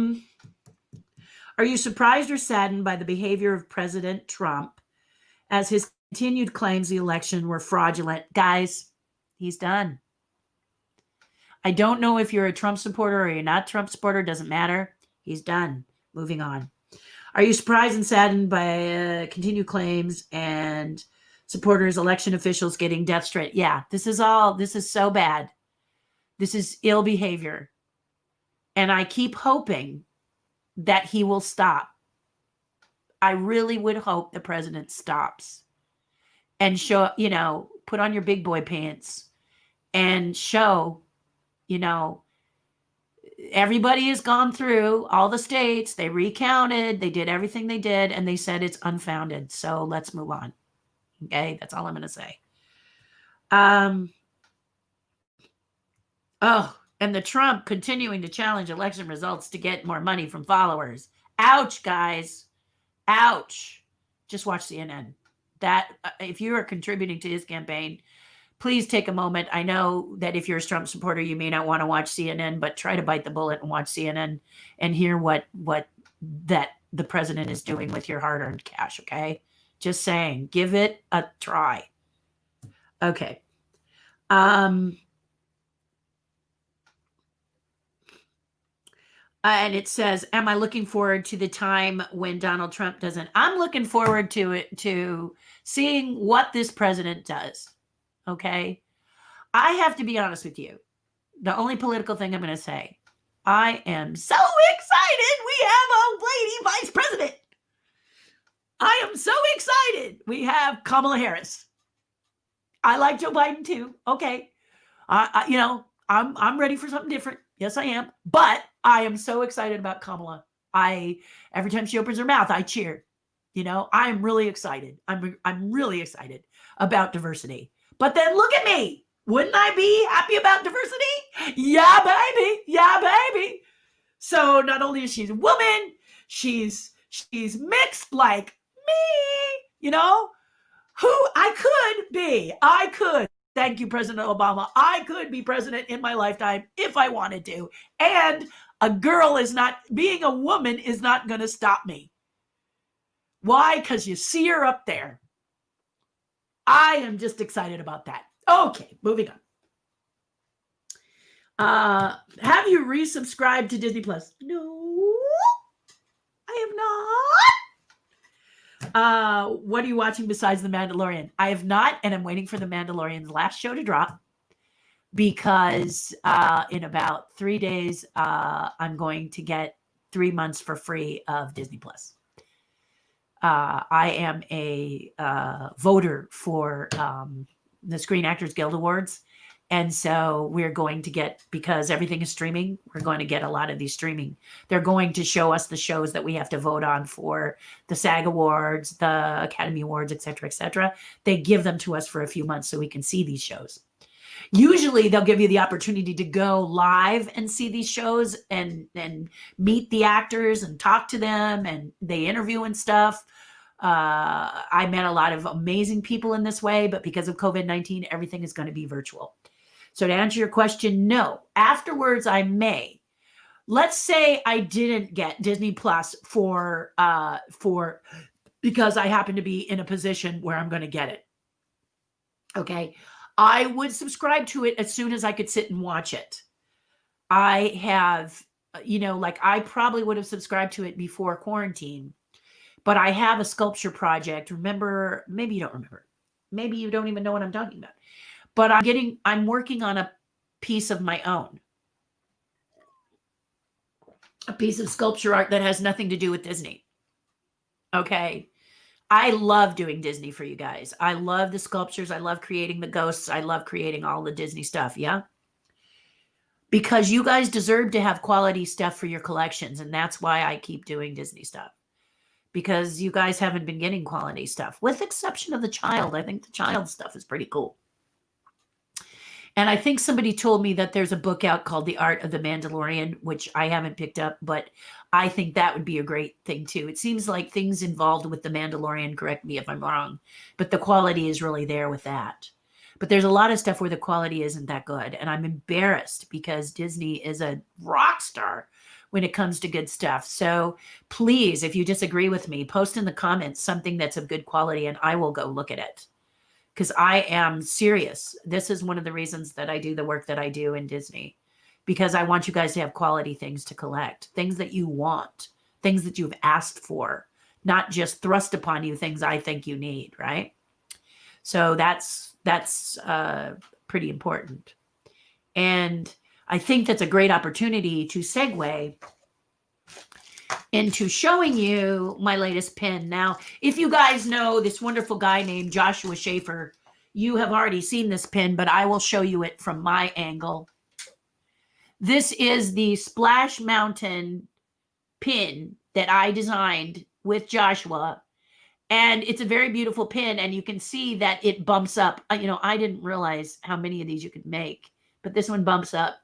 you surprised or saddened by the behavior of President Trump as his continued claims the election were fraudulent? Guys, he's done. I don't know if you're a Trump supporter or you're not a Trump supporter. Doesn't matter. He's done. Moving on. Are you surprised and saddened by continued claims and supporters, election officials getting death threats? Yeah, this is so bad. This is ill behavior. And I keep hoping that he will stop. I really would hope the president stops and show, put on your big boy pants and show, everybody has gone through all the states. They recounted, they did everything they did, and they said it's unfounded. So let's move on. Okay, that's all I'm going to say. And the Trump continuing to challenge election results to get more money from followers. Ouch, guys. Ouch. Just watch CNN. That if you are contributing to his campaign, please take a moment. I know that if you're a Trump supporter, you may not want to watch CNN, but try to bite the bullet and watch CNN and hear what that the president is doing with your hard-earned cash, okay? Just saying, give it a try. Okay. And it says, am I looking forward to the time when Donald Trump doesn't? I'm looking forward to it, to seeing what this president does. Okay. I have to be honest with you. The only political thing I'm going to say, I am so excited we have a lady vice president. I am so excited we have Kamala Harris. I like Joe Biden too. Okay. I'm ready for something different. Yes, I am. But I am so excited about Kamala. Every time she opens her mouth, I cheer. I'm really excited. I'm really excited about diversity. But then look at me. Wouldn't I be happy about diversity? Yeah, baby. Yeah, baby. So not only is she a woman, she's mixed like me, who I could be. I could. Thank you, President Obama. I could be president in my lifetime if I wanted to. And being a woman is not going to stop me. Why? Because you see her up there. I am just excited about that. Okay, moving on. Have you resubscribed to Disney Plus? No, I have not. What are you watching besides The Mandalorian? I have not, and I'm waiting for The Mandalorian's last show to drop because in about 3 days, I'm going to get 3 months for free of Disney Plus. I am a voter for the Screen Actors Guild Awards, And so we're going to get, because everything is streaming, we're going to get a lot of these streaming. They're going to show us the shows that we have to vote on for the SAG Awards, the Academy Awards, et cetera, et cetera. They give them to us for a few months so we can see these shows. Usually they'll give you the opportunity to go live and see these shows and meet the actors and talk to them, and they interview and stuff. I met a lot of amazing people in this way, but because of COVID-19, everything is going to be virtual. So to answer your question, no. Afterwards, I may. Let's say I didn't get Disney Plus for because I happen to be in a position where I'm going to get it. Okay. I would subscribe to it as soon as I could sit and watch it. I have, like I probably would have subscribed to it before quarantine, but I have a sculpture project. Remember, maybe you don't remember. Maybe you don't even know what I'm talking about. But I'm working on a piece of my own. A piece of sculpture art that has nothing to do with Disney. Okay. I love doing Disney for you guys. I love the sculptures. I love creating the ghosts. I love creating all the Disney stuff. Yeah. Because you guys deserve to have quality stuff for your collections. And that's why I keep doing Disney stuff. Because you guys haven't been getting quality stuff, with exception of the child. I think the child stuff is pretty cool. And I think somebody told me that there's a book out called The Art of the Mandalorian, which I haven't picked up, but I think that would be a great thing too. It seems like things involved with the Mandalorian, correct me if I'm wrong, but the quality is really there with that. But there's a lot of stuff where the quality isn't that good. And I'm embarrassed because Disney is a rock star when it comes to good stuff. So please, if you disagree with me, post in the comments something that's of good quality and I will go look at it. Because I am serious. This is one of the reasons that I do the work that I do in Disney, because I want you guys to have quality things to collect, things that you want, things that you've asked for, not just thrust upon you things I think you need, right? So that's pretty important. And I think that's a great opportunity to segue into showing you my latest pin. Now, if you guys know this wonderful guy named Joshua Schaefer, you have already seen this pin, but I will show you it from my angle. This is the Splash Mountain pin that I designed with Joshua. And it's a very beautiful pin. And you can see that it bumps up. I didn't realize how many of these you could make, but this one bumps up.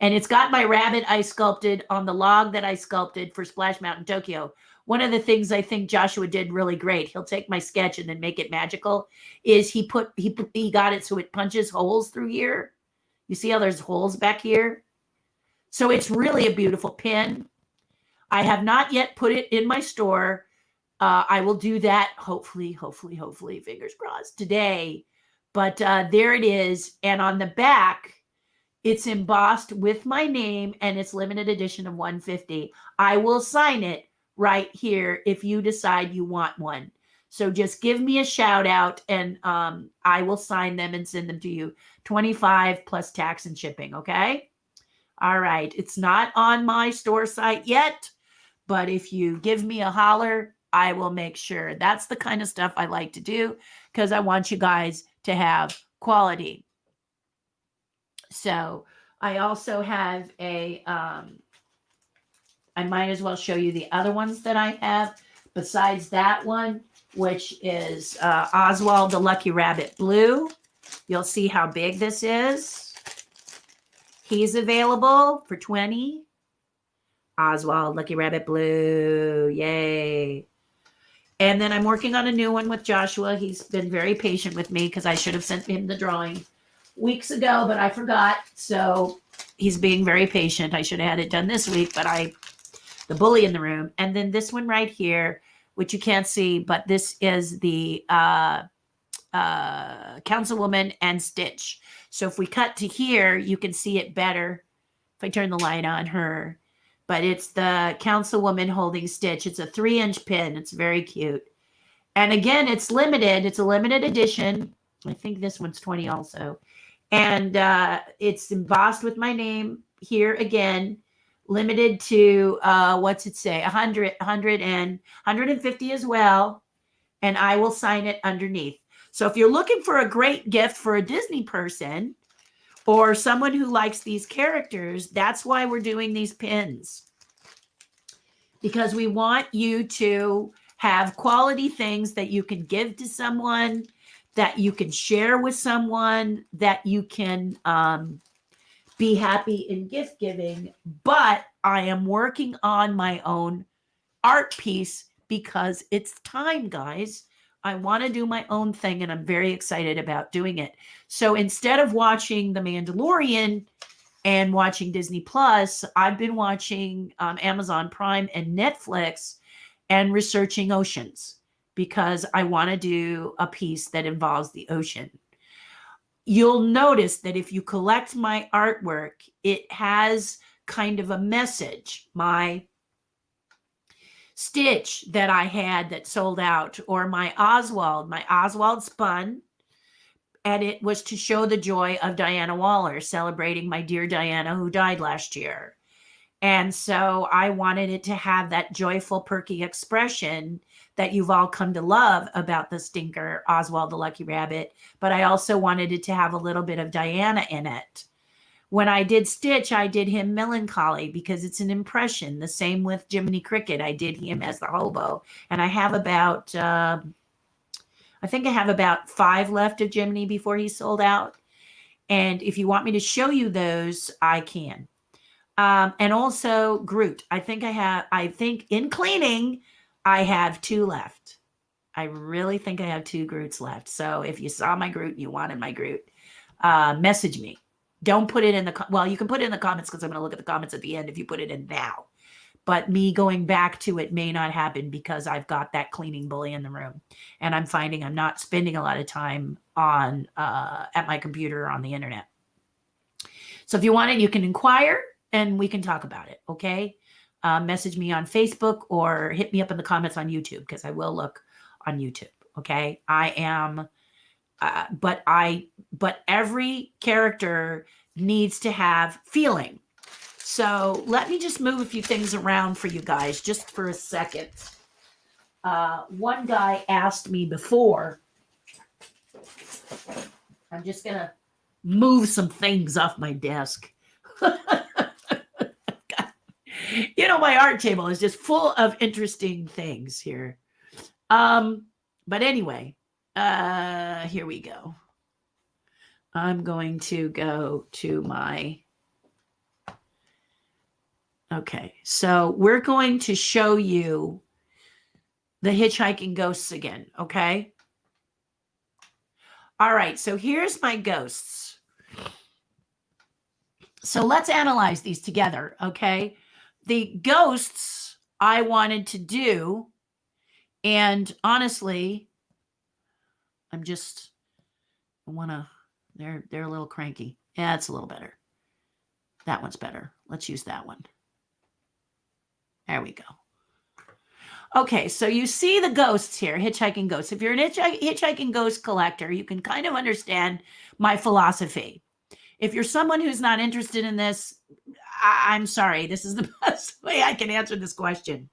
And it's got my rabbit I sculpted on the log that I sculpted for Splash Mountain Tokyo. One of the things I think Joshua did really great, he'll take my sketch and then make it magical, is he got it so it punches holes through here. You see how there's holes back here? So it's really a beautiful pin. I have not yet put it in my store. I will do that hopefully, fingers crossed, today. But there it is. And on the back, it's embossed with my name and it's limited edition of 150. I will sign it right here if you decide you want one. So just give me a shout out and I will sign them and send them to you. $25 plus tax and shipping. Okay. All right. It's not on my store site yet, but if you give me a holler, I will make sure. That's the kind of stuff I like to do because I want you guys to have quality. So I also have I might as well show you the other ones that I have besides that one, which is Oswald the Lucky Rabbit Blue. You'll see how big this is. He's available for $20. Oswald Lucky Rabbit Blue. Yay. And then I'm working on a new one with Joshua. He's been very patient with me because I should have sent him the drawing weeks ago, but I forgot. So he's being very patient. I should have had it done this week, but the bully in the room. And then this one right here, which you can't see, but this is the Councilwoman and Stitch. So if we cut to here, you can see it better if I turn the light on her. But it's the Councilwoman holding Stitch. It's a 3-inch pin. It's very cute. And again, it's limited. It's a limited edition. I think this one's 20 also. And it's embossed with my name here again, limited to, what's it say? 100 and 150 as well. And I will sign it underneath. So if you're looking for a great gift for a Disney person, or someone who likes these characters, that's why we're doing these pins. Because we want you to have quality things that you can give to someone, that you can share with someone, that you can be happy in gift giving. But I am working on my own art piece because it's time, guys. I want to do my own thing, and I'm very excited about doing it. So instead of watching The Mandalorian and watching Disney Plus, I've been watching Amazon Prime and Netflix and researching oceans because I want to do a piece that involves the ocean. You'll notice that if you collect my artwork, it has kind of a message. My Stitch that I had that sold out, or my Oswald spun, and it was to show the joy of Diana Waller, celebrating my dear Diana who died last year. And so I wanted it to have that joyful, perky expression that you've all come to love about the stinker, Oswald the Lucky Rabbit. But I also wanted it to have a little bit of Diana in it. When I did Stitch, I did him melancholy because it's an impression. The same with Jiminy Cricket. I did him as the hobo. And I have about, I think I have about 5 left of Jiminy before he sold out. And if you want me to show you those, I can. And also Groot. I think in cleaning, I have 2 left. I really think I have 2 Groots left. So if you saw my Groot and you wanted my Groot, message me. Don't put it in well, you can put it in the comments because I'm going to look at the comments at the end if you put it in now. But me going back to it may not happen because I've got that cleaning bully in the room. And I'm finding I'm not spending a lot of time on at my computer or on the internet. So if you want it, you can inquire and we can talk about it, okay? Message me on Facebook or hit me up in the comments on YouTube because I will look on YouTube, okay? I am... but every character needs to have feeling. So let me just move a few things around for you guys just for a second. One guy asked me before, I'm just going to move some things off my desk. You know, my art table is just full of interesting things here. But anyway, here we go. I'm going to go to my... Okay, so we're going to show you the hitchhiking ghosts again, okay? All right, so here's my ghosts. So let's analyze these together, okay? The ghosts I wanted to do, and honestly, I want to, they're a little cranky. Yeah, it's a little better. That one's better. Let's use that one. There we go. Okay, so you see the ghosts here, hitchhiking ghosts. If you're an hitchhiking ghost collector, you can kind of understand my philosophy. If you're someone who's not interested in this, I'm sorry. This is the best way I can answer this question.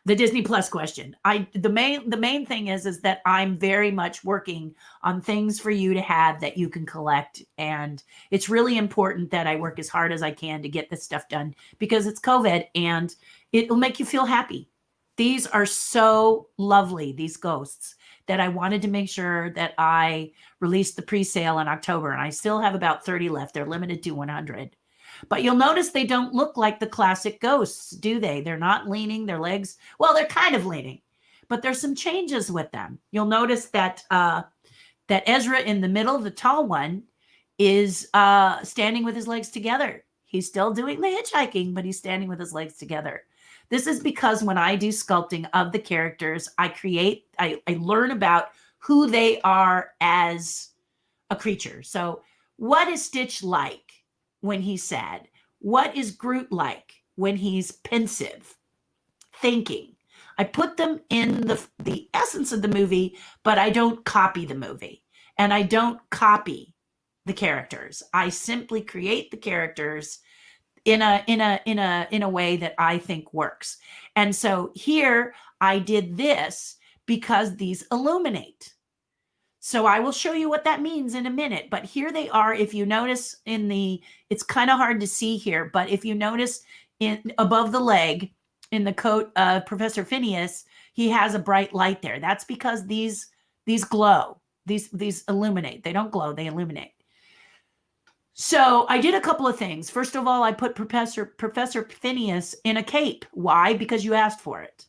The Disney Plus question. The main thing is that I'm very much working on things for you to have that you can collect. And it's really important that I work as hard as I can to get this stuff done because it's COVID and it'll make you feel happy. These are so lovely, these ghosts, that I wanted to make sure that I released the pre-sale in October. And I still have about 30 left. They're limited to 100. But you'll notice they don't look like the classic ghosts, do they? They're not leaning, their legs, well, they're kind of leaning, but there's some changes with them. You'll notice that that Ezra in the middle, the tall one, is standing with his legs together. He's still doing the hitchhiking, but he's standing with his legs together. This is because when I do sculpting of the characters, I learn about who they are as a creature. So what is Stitch like when he's sad? What is Groot like when he's pensive, thinking? I put them in the essence of the movie, but I don't copy the movie. And I don't copy the characters. I simply create the characters in a way that I think works. And so here I did this because these illuminate. So I will show you what that means in a minute. But here they are. If you notice it's kind of hard to see here, but if you notice above the leg in the coat of Professor Phineas, he has a bright light there. That's because these glow. These illuminate. They don't glow, they illuminate. So I did a couple of things. First of all, I put Professor Phineas in a cape. Why? Because you asked for it.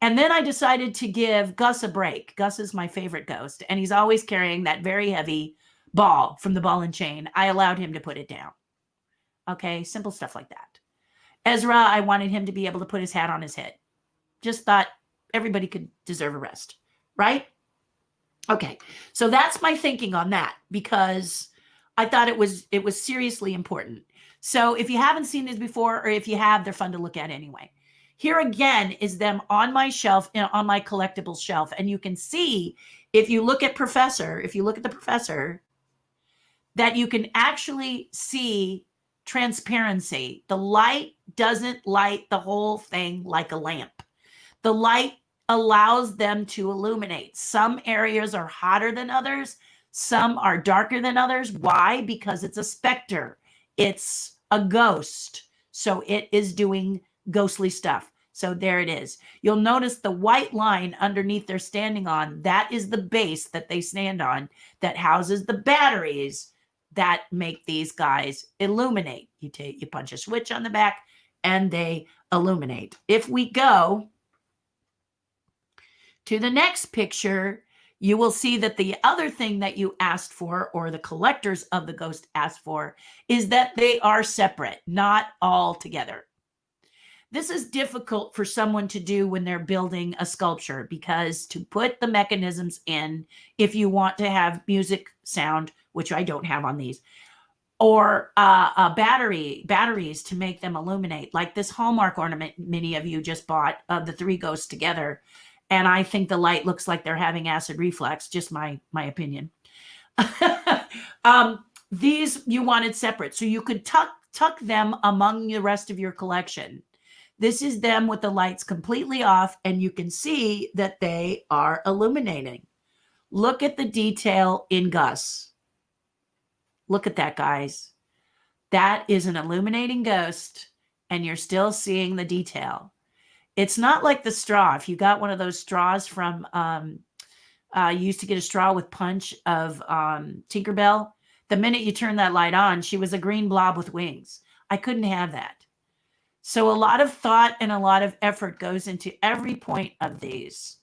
And then I decided to give Gus a break. Gus is my favorite ghost, and he's always carrying that very heavy ball from the ball and chain. I allowed him to put it down. Okay, simple stuff like that. Ezra, I wanted him to be able to put his hat on his head. Just thought everybody could deserve a rest, right? Okay, so that's my thinking on that, because I thought it was seriously important. So if you haven't seen these before, or if you have, they're fun to look at anyway. Here again is them on my shelf, on my collectibles shelf. And you can see, if you look at the professor, that you can actually see transparency. The light doesn't light the whole thing like a lamp. The light allows them to illuminate. Some areas are hotter than others. Some are darker than others. Why? Because it's a specter. It's a ghost. So it is doing ghostly stuff. So there it is. You'll notice the white line underneath they're standing on. That is the base that they stand on that houses the batteries that make these guys illuminate. You punch a switch on the back and they illuminate. If we go to the next picture, you will see that the other thing that you asked for, or the collectors of the ghost asked for, is that they are separate, not all together. This is difficult for someone to do when they're building a sculpture, because to put the mechanisms in, if you want to have music sound, which I don't have on these, or batteries to make them illuminate, like this Hallmark ornament many of you just bought of the three ghosts together. And I think the light looks like they're having acid reflux, just my opinion. These you wanted separate, so you could tuck them among the rest of your collection. This is them with the lights completely off, and you can see that they are illuminating. Look at the detail in Gus. Look at that, guys. That is an illuminating ghost, and you're still seeing the detail. It's not like the straw. If you got one of those straws from, you used to get a straw with punch of Tinkerbell. The minute you turn that light on, she was a green blob with wings. I couldn't have that. So a lot of thought and a lot of effort goes into every point of these.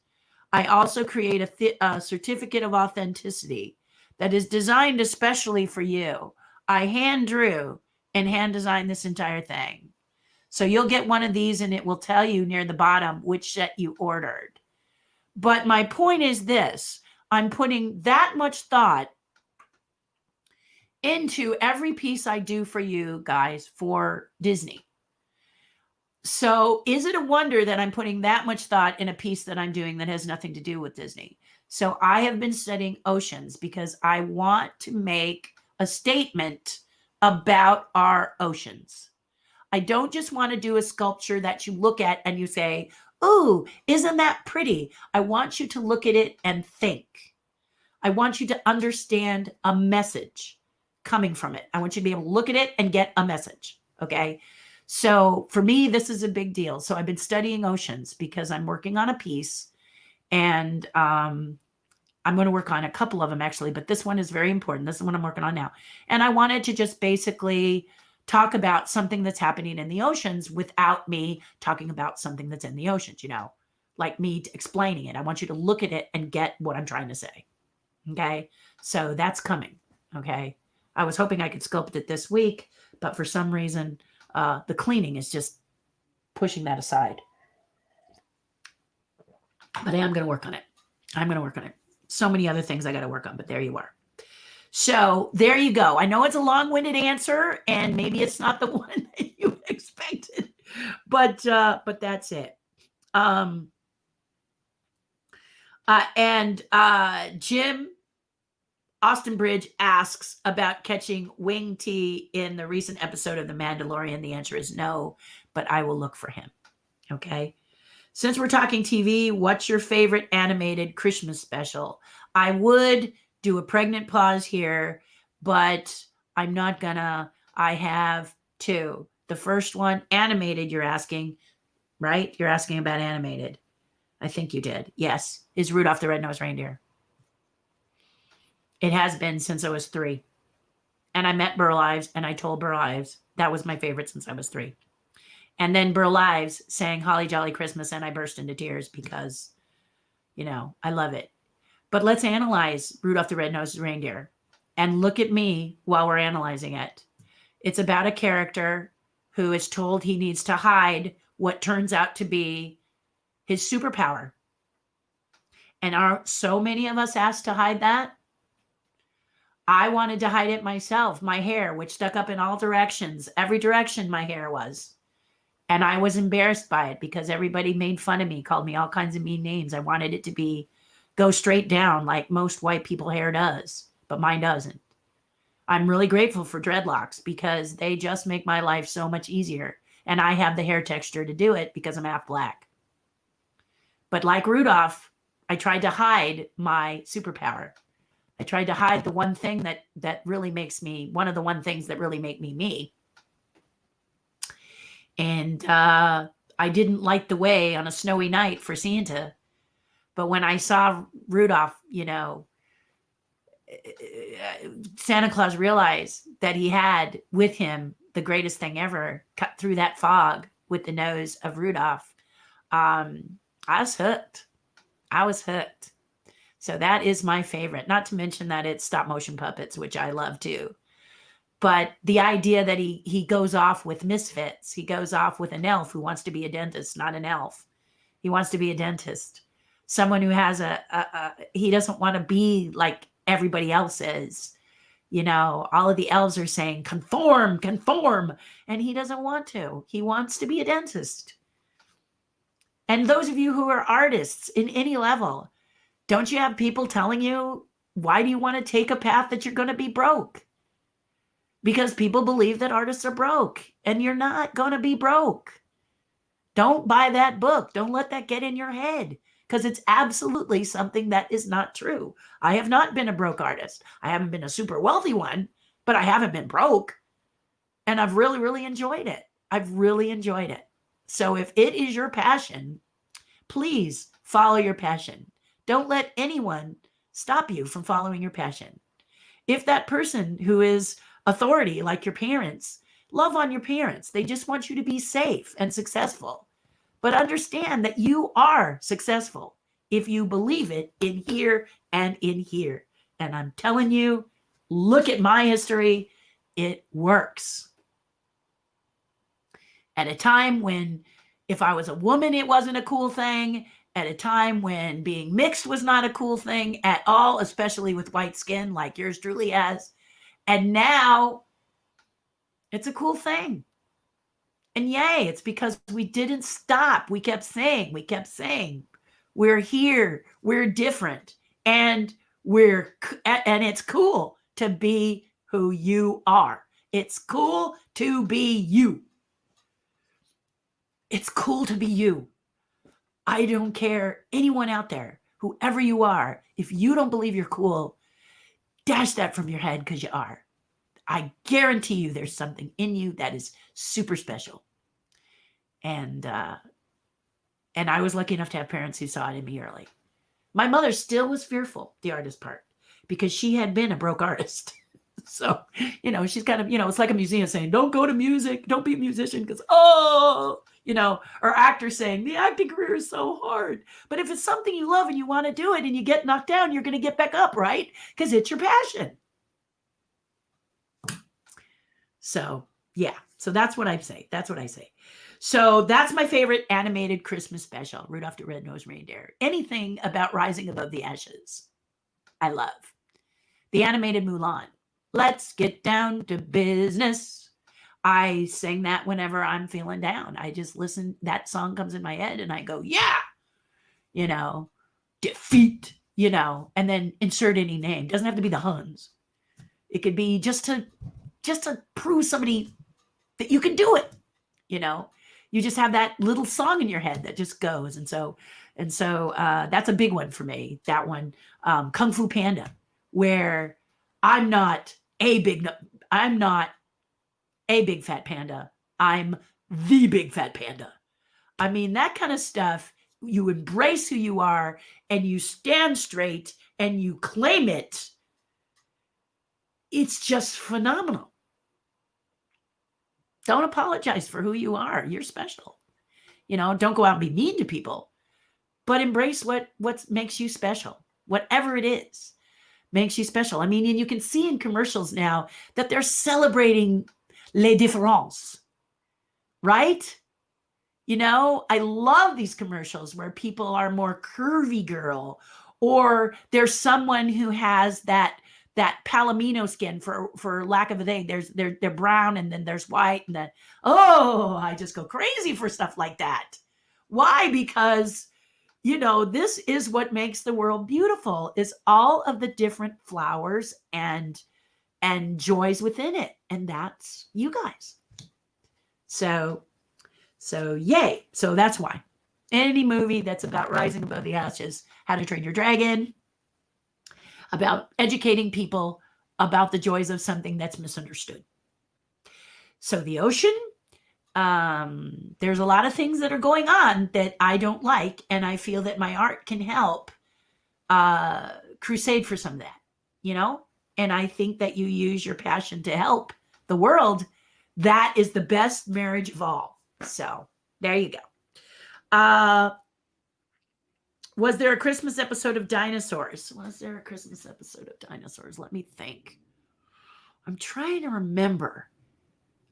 I also create a certificate of authenticity that is designed especially for you. I hand drew and hand designed this entire thing. So you'll get one of these and it will tell you near the bottom which set you ordered. But my point is this: I'm putting that much thought into every piece I do for you guys for Disney. So is it a wonder that I'm putting that much thought in a piece that I'm doing that has nothing to do with Disney? So I have been studying oceans because I want to make a statement about our oceans. I don't just want to do a sculpture that you look at and you say, "Ooh, isn't that pretty?" I want you to look at it and think. I want you to understand a message coming from it. I want you to be able to look at it and get a message. Okay. So for me, this is a big deal. So I've been studying oceans because I'm working on a piece, and I'm going to work on a couple of them actually, but this one is very important. This is what I'm working on now. And I wanted to just basically talk about something that's happening in the oceans without me talking about something that's in the oceans, like me explaining it. I want you to look at it and get what I'm trying to say. Okay. So that's coming. Okay. I was hoping I could sculpt it this week, but for some reason, the cleaning is just pushing that aside. But I am going to work on it. So many other things I got to work on, but there you are. So there you go. I know it's a long-winded answer, and maybe it's not the one that you expected, but that's it. Jim Austin Bridge asks about catching Wing T in the recent episode of The Mandalorian. The answer is no, but I will look for him. Okay. Since we're talking TV, what's your favorite animated Christmas special? I would do a pregnant pause here, but I'm not gonna. I have two. The first one, animated, you're asking, right? You're asking about animated. I think you did. Yes. Is Rudolph the Red-Nosed Reindeer. It has been since I was 3. And I met Burl Ives and I told Burl Ives that was my favorite since I was 3. And then Burl Ives sang Holly Jolly Christmas and I burst into tears because, I love it. But let's analyze Rudolph the Red-Nosed Reindeer and look at me while we're analyzing it. It's about a character who is told he needs to hide what turns out to be his superpower. And are so many of us asked to hide that? I wanted to hide it myself. My hair, which stuck up in all directions, every direction my hair was. And I was embarrassed by it because everybody made fun of me, called me all kinds of mean names. I wanted it to go straight down like most white people hair does, but mine doesn't. I'm really grateful for dreadlocks because they just make my life so much easier. And I have the hair texture to do it because I'm half black. But like Rudolph, I tried to hide my superpower. I tried to hide the one thing that really makes me, one of the one things that really make me me. And I didn't light the way on a snowy night for Santa. But when I saw Rudolph, Santa Claus realized that he had with him the greatest thing ever, cut through that fog with the nose of Rudolph. I was hooked. So that is my favorite, not to mention that it's stop motion puppets, which I love too. But the idea that he goes off with misfits, he goes off with an elf who wants to be a dentist, not an elf. He wants to be a dentist. Someone who has he doesn't want to be like everybody else is. All of the elves are saying, conform. And he doesn't want to. He wants to be a dentist. And those of you who are artists in any level, don't you have people telling you, why do you want to take a path that you're going to be broke? Because people believe that artists are broke, and you're not going to be broke. Don't buy that book. Don't let that get in your head, because it's absolutely something that is not true. I have not been a broke artist. I haven't been a super wealthy one, but I haven't been broke. And I've really, really enjoyed it. So if it is your passion, please follow your passion. Don't let anyone stop you from following your passion. If that person who is authority, like your parents, love on your parents. They just want you to be safe and successful. But understand that you are successful if you believe it in here and in here. And I'm telling you, look at my history. It works. At a time when, if I was a woman, it wasn't a cool thing. At a time when being mixed was not a cool thing at all, especially with white skin like yours truly has. And now it's a cool thing. And yay, it's because we didn't stop. We kept saying, we're here, we're different, and it's cool to be who you are. It's cool to be you. It's cool to be you. I don't care, anyone out there, whoever you are, if you don't believe you're cool, dash that from your head, because you are. I guarantee you there's something in you that is super special. And I was lucky enough to have parents who saw it in me early. My mother still was fearful, the artist part, because she had been a broke artist. So, she's kind of, it's like a museum saying, don't go to music, don't be a musician, because, or actors saying, the acting career is so hard. But if it's something you love and you want to do it and you get knocked down, you're going to get back up, right? Because it's your passion. So, yeah. So that's what I say. So that's my favorite animated Christmas special, Rudolph the Red-Nosed Reindeer. Anything about rising above the ashes, I love. The animated Mulan. Let's get down to business. I sing that whenever I'm feeling down. I just listen, that song comes in my head and I go, yeah, defeat, and then insert any name. Doesn't have to be the Huns. It could be just to prove somebody that you can do it. You just have that little song in your head that just goes. And so And so that's a big one for me. That one, Kung Fu Panda, where I'm not a big, I'm not a big fat panda. I'm the big fat panda. I mean, that kind of stuff, you embrace who you are and you stand straight and you claim it. It's just phenomenal. Don't apologize for who you are. You're special. Don't go out and be mean to people, but embrace what makes you special. Whatever it is makes you special. I mean, and you can see in commercials now that they're celebrating les différences, right? I love these commercials where people are more curvy girl, or there's someone who has that palomino skin, for lack of a thing. They're brown, and then there's white, and then I just go crazy for stuff like that. Why? Because this is what makes the world beautiful, is all of the different flowers and joys within it, and that's you guys. So yay. So that's why. Any movie that's about rising above the ashes, How to Train Your Dragon, about educating people about the joys of something that's misunderstood. So the ocean, there's a lot of things that are going on that I don't like, and I feel that my art can help crusade for some of that, and I think that you use your passion to help the world. That is the best marriage of all. So there you go. Was there a Christmas episode of Dinosaurs? Let me think. I'm trying to remember.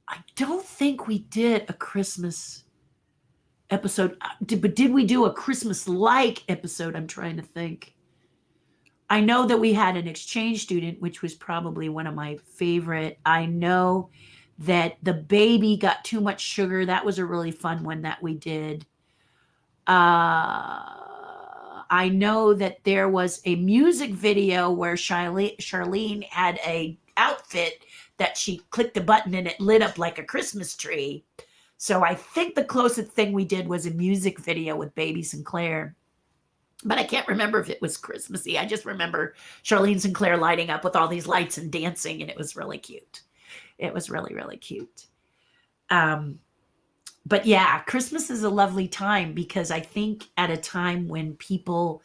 I don't think we did a Christmas episode. But did we do a Christmas-like episode? I'm trying to think. I know that we had an exchange student, which was probably one of my favorite. I know that the baby got too much sugar. That was a really fun one that we did. I know that there was a music video where Charlene had a outfit that she clicked a button and it lit up like a Christmas tree. So I think the closest thing we did was a music video with Baby Sinclair. But I can't remember if it was Christmassy. I just remember Charlene Sinclair lighting up with all these lights and dancing, and it was really cute. It was really, really cute. But yeah, Christmas is a lovely time, because I think at a time when people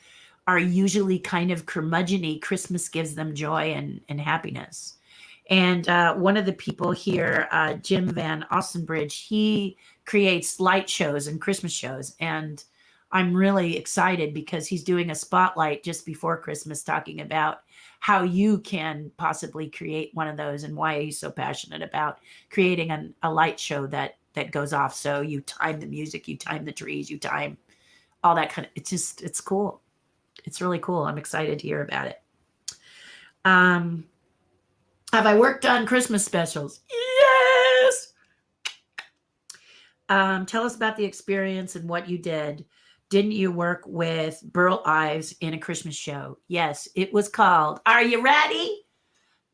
are usually kind of curmudgeon-y, Christmas gives them joy and happiness. And one of the people here, Jim Van Ostenbridge, he creates light shows and Christmas shows. And I'm really excited because he's doing a spotlight just before Christmas talking about how you can possibly create one of those and why he's so passionate about creating a light show that goes off. So you time the music, you time the trees, you time all that kind of, it's cool. It's really cool. I'm excited to hear about it. Have I worked on Christmas specials? Yes. Tell us about the experience and what you did. Didn't you work with Burl Ives in a Christmas show? Yes, it was called, are you ready?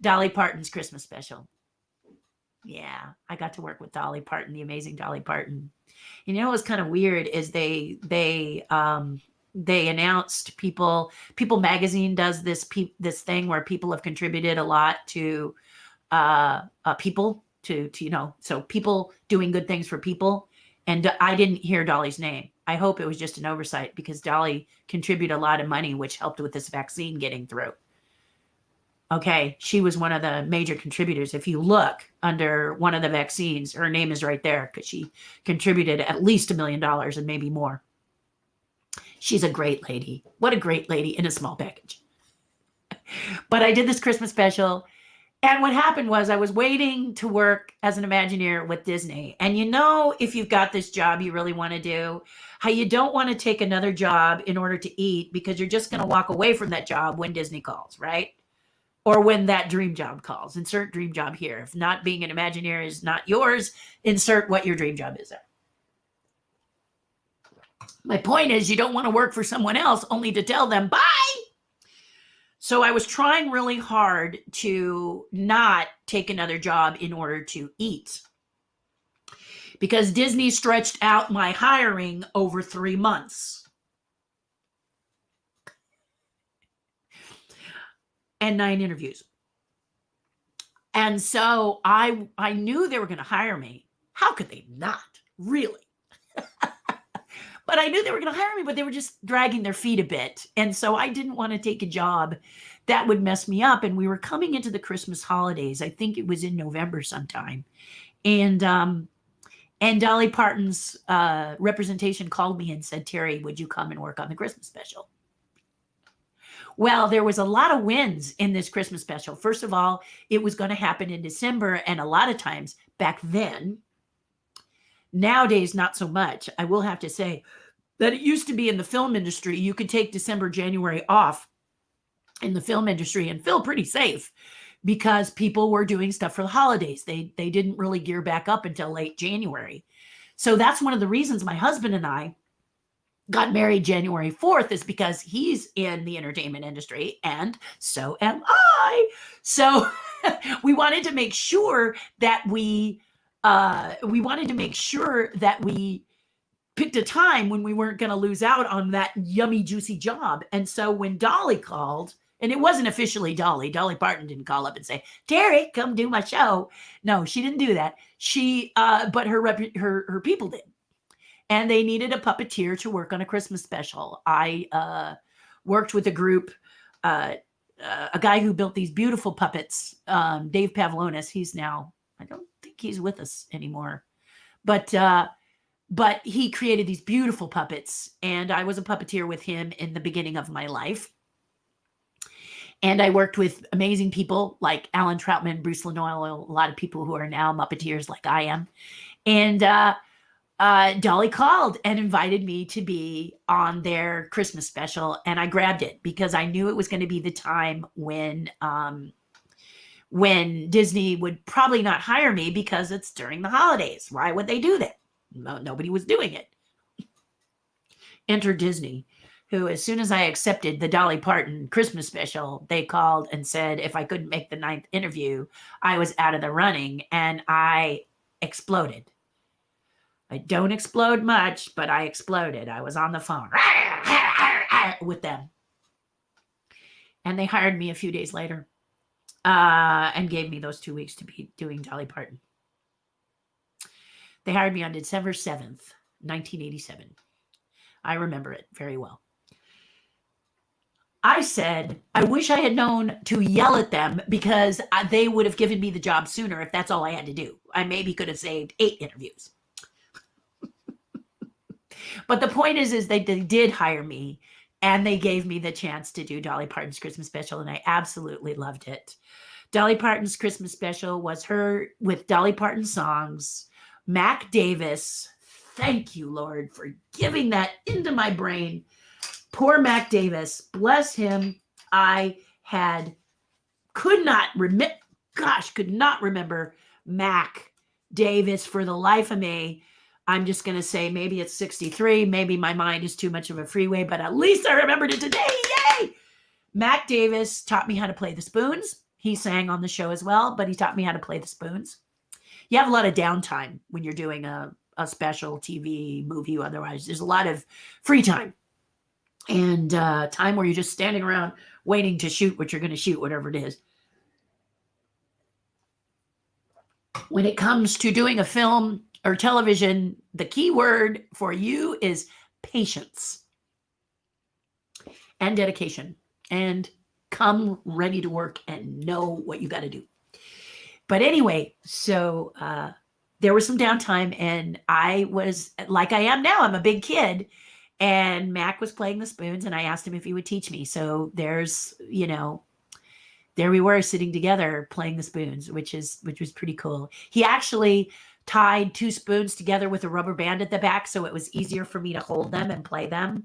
Dolly Parton's Christmas special. Yeah, I got to work with Dolly Parton, the amazing Dolly Parton. You know what was kind of weird is they announced People Magazine does this thing where people have contributed a lot to people to so people doing good things for people. And I didn't hear Dolly's name. I hope it was just an oversight, because Dolly contributed a lot of money, which helped with this vaccine getting through. Okay, she was one of the major contributors. If you look under one of the vaccines, her name is right there, because she contributed at least $1 million and maybe more. She's a great lady. What a great lady in a small package. But I did this Christmas special. And what happened was I was waiting to work as an Imagineer with Disney. And if you've got this job you really want to do, how you don't want to take another job in order to eat, because you're just going to walk away from that job when Disney calls, right? Or when that dream job calls. Insert dream job here. If not being an Imagineer is not yours, insert what your dream job is there. My point is, you don't want to work for someone else only to tell them bye. So I was trying really hard to not take another job in order to eat, because Disney stretched out my hiring over 3 months. and 9 interviews. And so I knew they were going to hire me. How could they not? Really? But I knew they were going to hire me, but they were just dragging their feet a bit. And so I didn't want to take a job that would mess me up. And we were coming into the Christmas holidays. I think it was in November sometime. And Dolly Parton's representation called me and said, Terri, would you come and work on the Christmas special? Well, there was a lot of wins in this Christmas special. First of all, it was going to happen in December. And a lot of times back then, nowadays, not so much. I will have to say that it used to be in the film industry, you could take December, January off in the film industry and feel pretty safe because people were doing stuff for the holidays. They didn't really gear back up until late January. So that's one of the reasons my husband and I got married January 4th is because he's in the entertainment industry and so am I. So we wanted to make sure that we picked a time when we weren't going to lose out on that yummy, juicy job. And so when Dolly called, and it wasn't officially Dolly Parton didn't call up and say, Terri, come do my show. No, she didn't do that. But her people did. And they needed a puppeteer to work on a Christmas special. I worked with a group, a guy who built these beautiful puppets, Dave Pavlonis. He's now, I don't think he's with us anymore, but he created these beautiful puppets, and I was a puppeteer with him in the beginning of my life. And I worked with amazing people like Alan Troutman, Bruce Lanoil, a lot of people who are now Muppeteers like I am. And Dolly called and invited me to be on their Christmas special, and I grabbed it because I knew it was going to be the time when Disney would probably not hire me because it's during the holidays. Why would they do that? No, nobody was doing it. Enter Disney, who, as soon as I accepted the Dolly Parton Christmas special, they called and said if I couldn't make the 9th interview, I was out of the running, and I exploded. I don't explode much, but I exploded. I was on the phone with them. And they hired me a few days later and gave me those 2 weeks to be doing Dolly Parton. They hired me on December 7th, 1987. I remember it very well. I said, I wish I had known to yell at them because they would have given me the job sooner if that's all I had to do. I maybe could have saved 8 interviews. But the point is they did hire me, and they gave me the chance to do Dolly Parton's Christmas special, and I absolutely loved it. Dolly Parton's Christmas special was her with Dolly Parton songs. Mac Davis, thank you, Lord, for giving that into my brain. Poor Mac Davis, bless him. I could not remember Mac Davis for the life of me. I'm just going to say maybe it's 63. Maybe my mind is too much of a freeway, but at least I remembered it today. Yay! Mac Davis taught me how to play the spoons. He sang on the show as well, but he taught me how to play the spoons. You have a lot of downtime when you're doing a special TV movie. Otherwise, there's a lot of free time and time where you're just standing around waiting to shoot what you're going to shoot, whatever it is. When it comes to doing a film or television, the key word for you is patience and dedication, and come ready to work and know what you got to do. But anyway, so there was some downtime, and I was like I am now. I'm a big kid, and Mac was playing the spoons, and I asked him if he would teach me. So there we were sitting together playing the spoons, which was pretty cool. He actually tied 2 spoons together with a rubber band at the back, so it was easier for me to hold them and play them.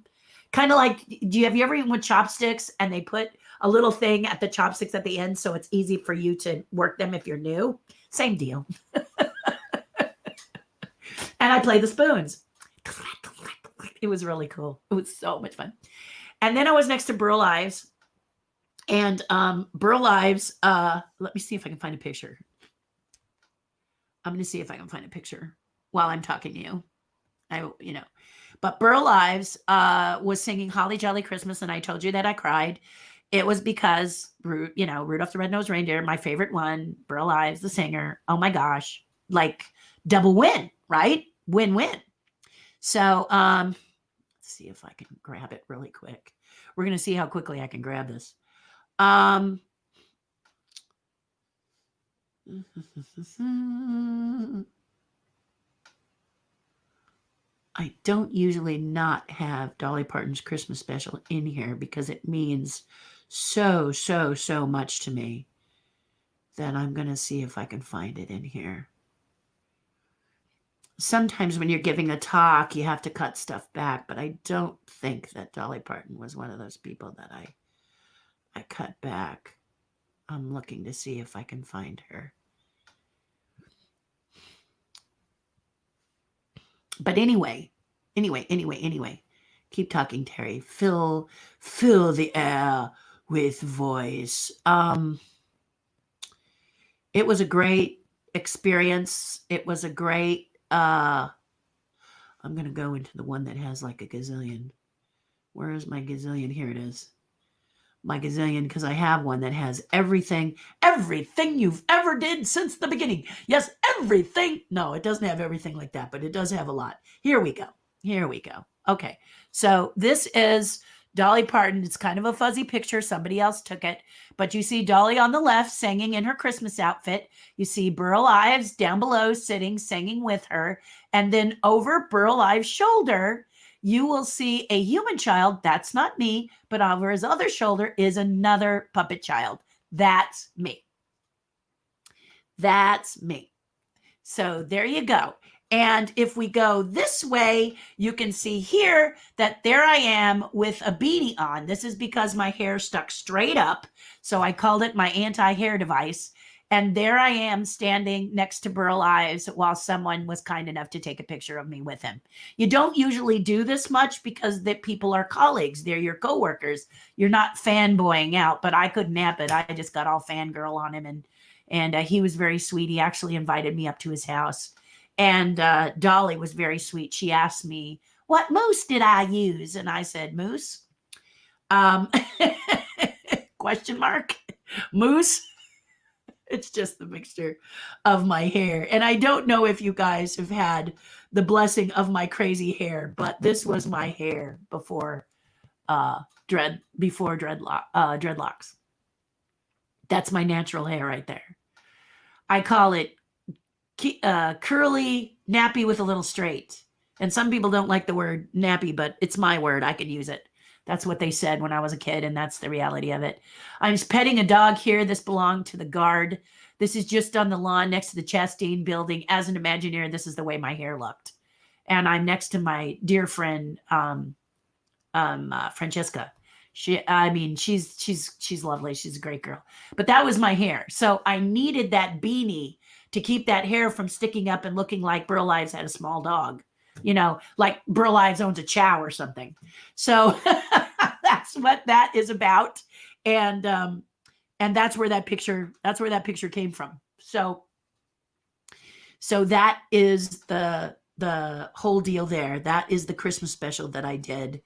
Kind of like, have you ever eaten with chopsticks and they put a little thing at the chopsticks at the end so it's easy for you to work them if you're new? Same deal. And I played the spoons. It was really cool. It was so much fun. And then I was next to Burl Ives. And Burl Ives, let me see if I can find a picture. I'm going to see if I can find a picture while I'm talking to you. But Burl Ives was singing Holly Jolly Christmas, and I told you that I cried. it was because, Rudolph the Red-Nosed Reindeer, my favorite one, Burl Ives, the singer. Oh my gosh, like double win, right? Win-win. So let's see if I can grab it really quick. We're going to see how quickly I can grab this. I don't usually not have Dolly Parton's Christmas special in here because it means so, so, so much to me that I'm going to see if I can find it in here. Sometimes when you're giving a talk, you have to cut stuff back, but I don't think that Dolly Parton was one of those people that I cut back. I'm looking to see if I can find her. But anyway, keep talking, Terri. Fill the air with voice. It was a great experience. It was a great, I'm going to go into the one that has like a gazillion. Where is my gazillion? Here it is. My gazillion, because I have one that has everything you've ever did since the beginning. Yes, everything. No, it doesn't have everything like that, but it does have a lot. Here we go. Okay, so this is Dolly Parton. It's kind of a fuzzy picture. Somebody else took it, but you see Dolly on the left singing in her Christmas outfit. You see Burl Ives down below singing with her, and then over Burl Ives' shoulder, you will see a human child. That's not me, but over his other shoulder is another puppet child. That's me. So there you go. And if we go this way, you can see here that there I am with a beanie on. This is because my hair stuck straight up. So I called it my anti-hair device. And there I am standing next to Burl Ives while someone was kind enough to take a picture of me with him. You don't usually do this much because the people are colleagues. They're your coworkers. You're not fanboying out, but I couldn't help it. I just got all fangirl on him, and he was very sweet. He actually invited me up to his house. And Dolly was very sweet. She asked me, what mousse did I use? And I said, mousse? Question mark? Mousse? It's just the mixture of my hair. And I don't know if you guys have had the blessing of my crazy hair, but this was my hair before dreadlocks. That's my natural hair right there. I call it curly nappy with a little straight. And some people don't like the word nappy, but it's my word. I could use it. That's what they said when I was a kid, and that's the reality of it. I'm petting a dog here. This belonged to the guard. This is just on the lawn next to the Chastain building. As an Imagineer, this is the way my hair looked. And I'm next to my dear friend, Francesca. She's lovely. She's a great girl. But that was my hair. So I needed that beanie to keep that hair from sticking up and looking like Burl Ives had a small dog. Like Burl Ives owns a chow or something. So that's what that is about. And that's where that picture came from. So that is the whole deal there. That is the Christmas special that I did.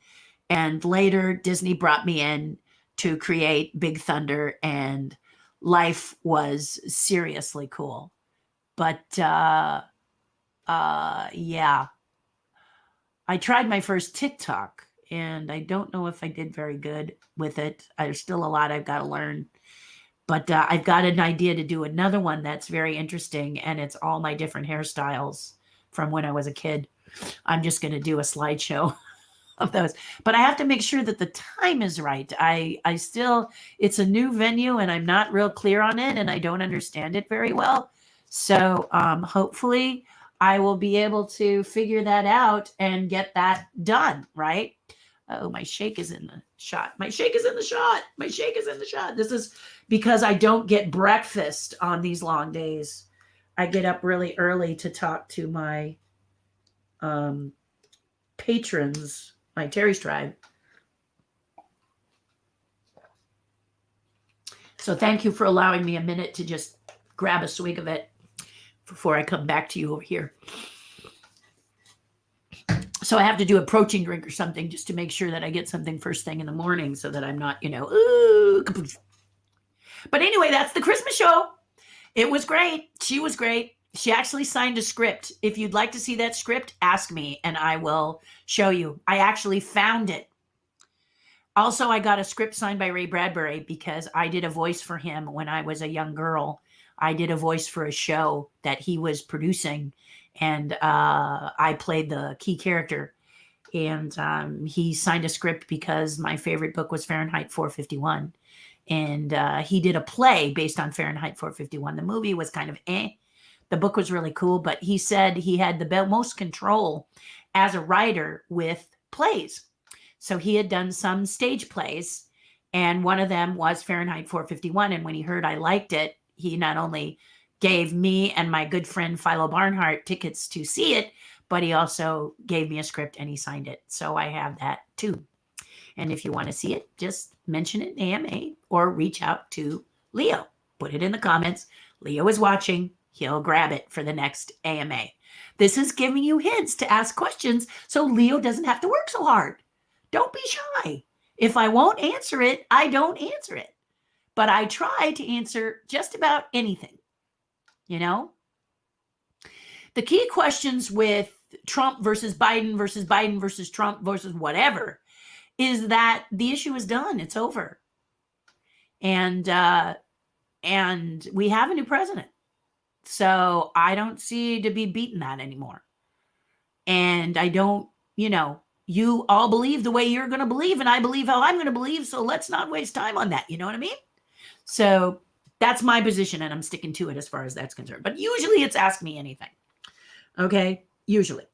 And later Disney brought me in to create Big Thunder, and life was seriously cool. But yeah. I tried my first TikTok, and I don't know if I did very good with it. There's still a lot I've got to learn. But I've got an idea to do another one that's very interesting, and it's all my different hairstyles from when I was a kid. I'm just going to do a slideshow of those. But I have to make sure that the time is right. It's a new venue, and I'm not real clear on it, and I don't understand it very well. So hopefully I will be able to figure that out and get that done, right? Oh, my shake is in the shot. This is because I don't get breakfast on these long days. I get up really early to talk to my patrons, my Terri's tribe. So thank you for allowing me a minute to just grab a swig of it before I come back to you over here. So I have to do a protein drink or something just to make sure that I get something first thing in the morning so that I'm not, ooh. But anyway, that's the Christmas show. It was great. She was great. She actually signed a script. If you'd like to see that script, ask me and I will show you. I actually found it. Also, I got a script signed by Ray Bradbury because I did a voice for him when I was a young girl. I did a voice for a show that he was producing, and I played the key character. And he signed a script because my favorite book was Fahrenheit 451. And he did a play based on Fahrenheit 451. The movie was kind of eh. The book was really cool, but he said he had the most control as a writer with plays. So he had done some stage plays, and one of them was Fahrenheit 451. And when he heard I liked it, he not only gave me and my good friend Philo Barnhart tickets to see it, but he also gave me a script and he signed it. So I have that too. And if you want to see it, just mention it in AMA or reach out to Leo. Put it in the comments. Leo is watching. He'll grab it for the next AMA. This is giving you hints to ask questions so Leo doesn't have to work so hard. Don't be shy. If I won't answer it, I don't answer it. But I try to answer just about anything. The key questions with Trump versus Biden versus Trump versus whatever is that the issue is done. It's over. And we have a new president. So I don't see to be beating that anymore. And I don't, you all believe the way you're going to believe, and I believe how I'm going to believe. So let's not waste time on that. You know what I mean? So that's my position, and I'm sticking to it as far as that's concerned. But usually it's ask me anything. Okay? Usually.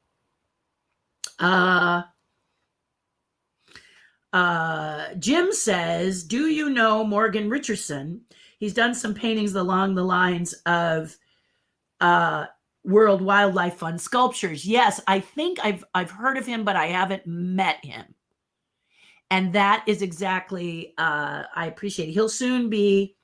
Jim says, do you know Morgan Richardson? He's done some paintings along the lines of World Wildlife Fund sculptures. Yes, I think I've heard of him, but I haven't met him. And that is exactly, I appreciate it. He'll soon be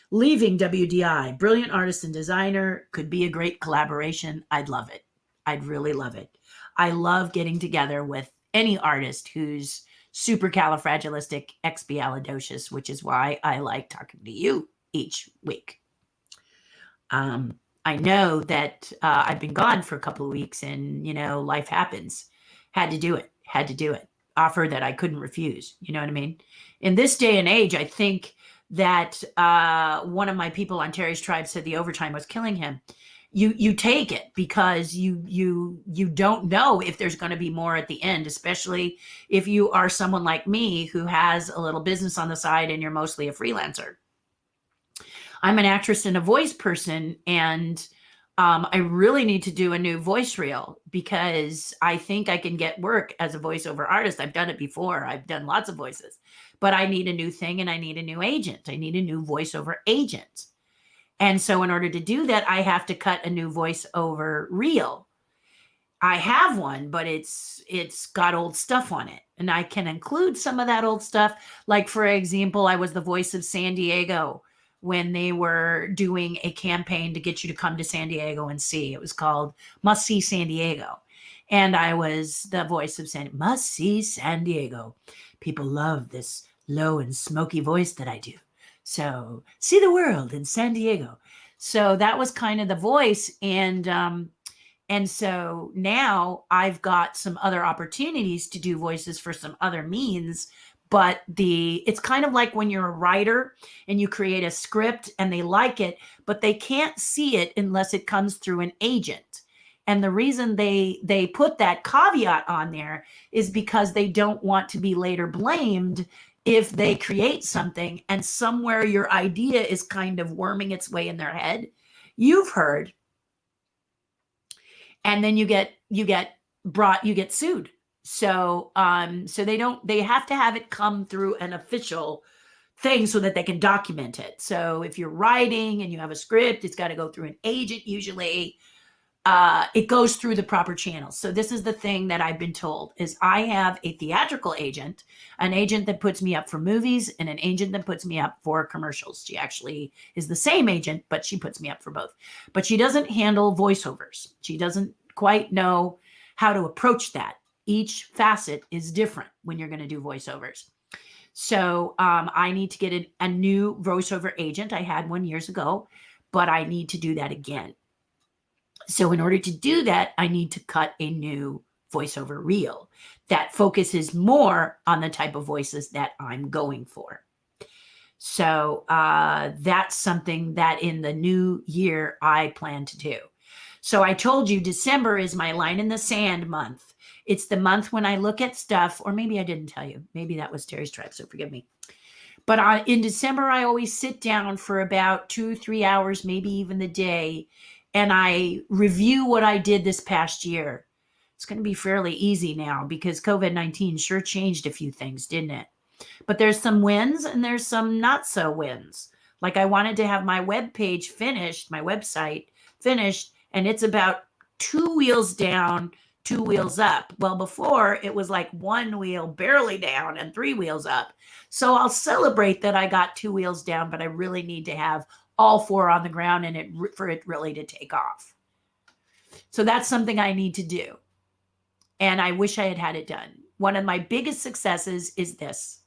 leaving WDI. Brilliant artist and designer. Could be a great collaboration. I'd love it. I'd really love it. I love getting together with any artist who's supercalifragilisticexpialidocious, which is why I like talking to you each week. I know that I've been gone for a couple of weeks and, life happens. Had to do it. Offer that I couldn't refuse. You know what I mean? In this day and age, I think that one of my people on Terry's tribe said the overtime was killing him. You take it because you don't know if there's going to be more at the end, especially if you are someone like me who has a little business on the side and you're mostly a freelancer. I'm an actress and a voice person, and I really need to do a new voice reel because I think I can get work as a voiceover artist. I've done it before. I've done lots of voices, but I need a new thing and I need a new agent. I need a new voiceover agent. And so in order to do that, I have to cut a new voiceover reel. I have one, but it's got old stuff on it. And I can include some of that old stuff. Like, for example, I was the voice of San Diego when they were doing a campaign to get you to come to San Diego and see. It was called Must See San Diego. And I was the voice of Must See San Diego. People love this low and smoky voice that I do. So see the world in San Diego. So that was kind of the voice. And so now I've got some other opportunities to do voices for some other means. But it's kind of like when you're a writer and you create a script and they like it, but they can't see it unless it comes through an agent. And the reason they put that caveat on there is because they don't want to be later blamed if they create something and somewhere your idea is kind of worming its way in their head. You've heard. And then you get sued. So they have to have it come through an official thing so that they can document it. So if you're writing and you have a script, it's got to go through an agent. Usually it goes through the proper channels. So this is the thing that I've been told is I have a theatrical agent, an agent that puts me up for movies and an agent that puts me up for commercials. She actually is the same agent, but she puts me up for both. But she doesn't handle voiceovers. She doesn't quite know how to approach that. each facet is different when you're going to do voiceovers. So I need to get a new voiceover agent. I had one years ago, but I need to do that again. So in order to do that, I need to cut a new voiceover reel that focuses more on the type of voices that I'm going for. So that's something that in the new year I plan to do. So I told you December is my line in the sand month. It's the month when I look at stuff, or maybe I didn't tell you. Maybe that was Terry's tribe, so forgive me. But in December, I always sit down for about 2-3 hours, maybe even the day, and I review what I did this past year. It's going to be fairly easy now because COVID-19 sure changed a few things, didn't it? But there's some wins and there's some not so wins. Like I wanted to have my web page finished, my website finished, and it's about 2 wheels down, 2 wheels up. Well, before it was like 1 wheel barely down and 3 wheels up. So I'll celebrate that I got 2 wheels down, but I really need to have all 4 on the ground and for it really to take off. So that's something I need to do. And I wish I had had it done. One of my biggest successes is this.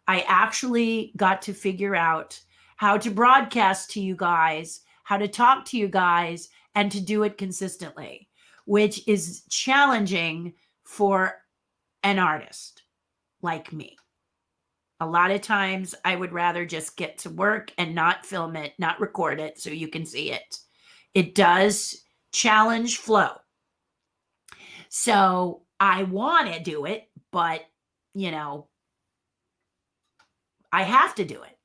I actually got to figure out how to broadcast to you guys, how to talk to you guys, and to do it consistently, which is challenging for an artist like me. A lot of times I would rather just get to work and not film it, not record it so you can see it. It does challenge flow. So I want to do it, but, I have to do it.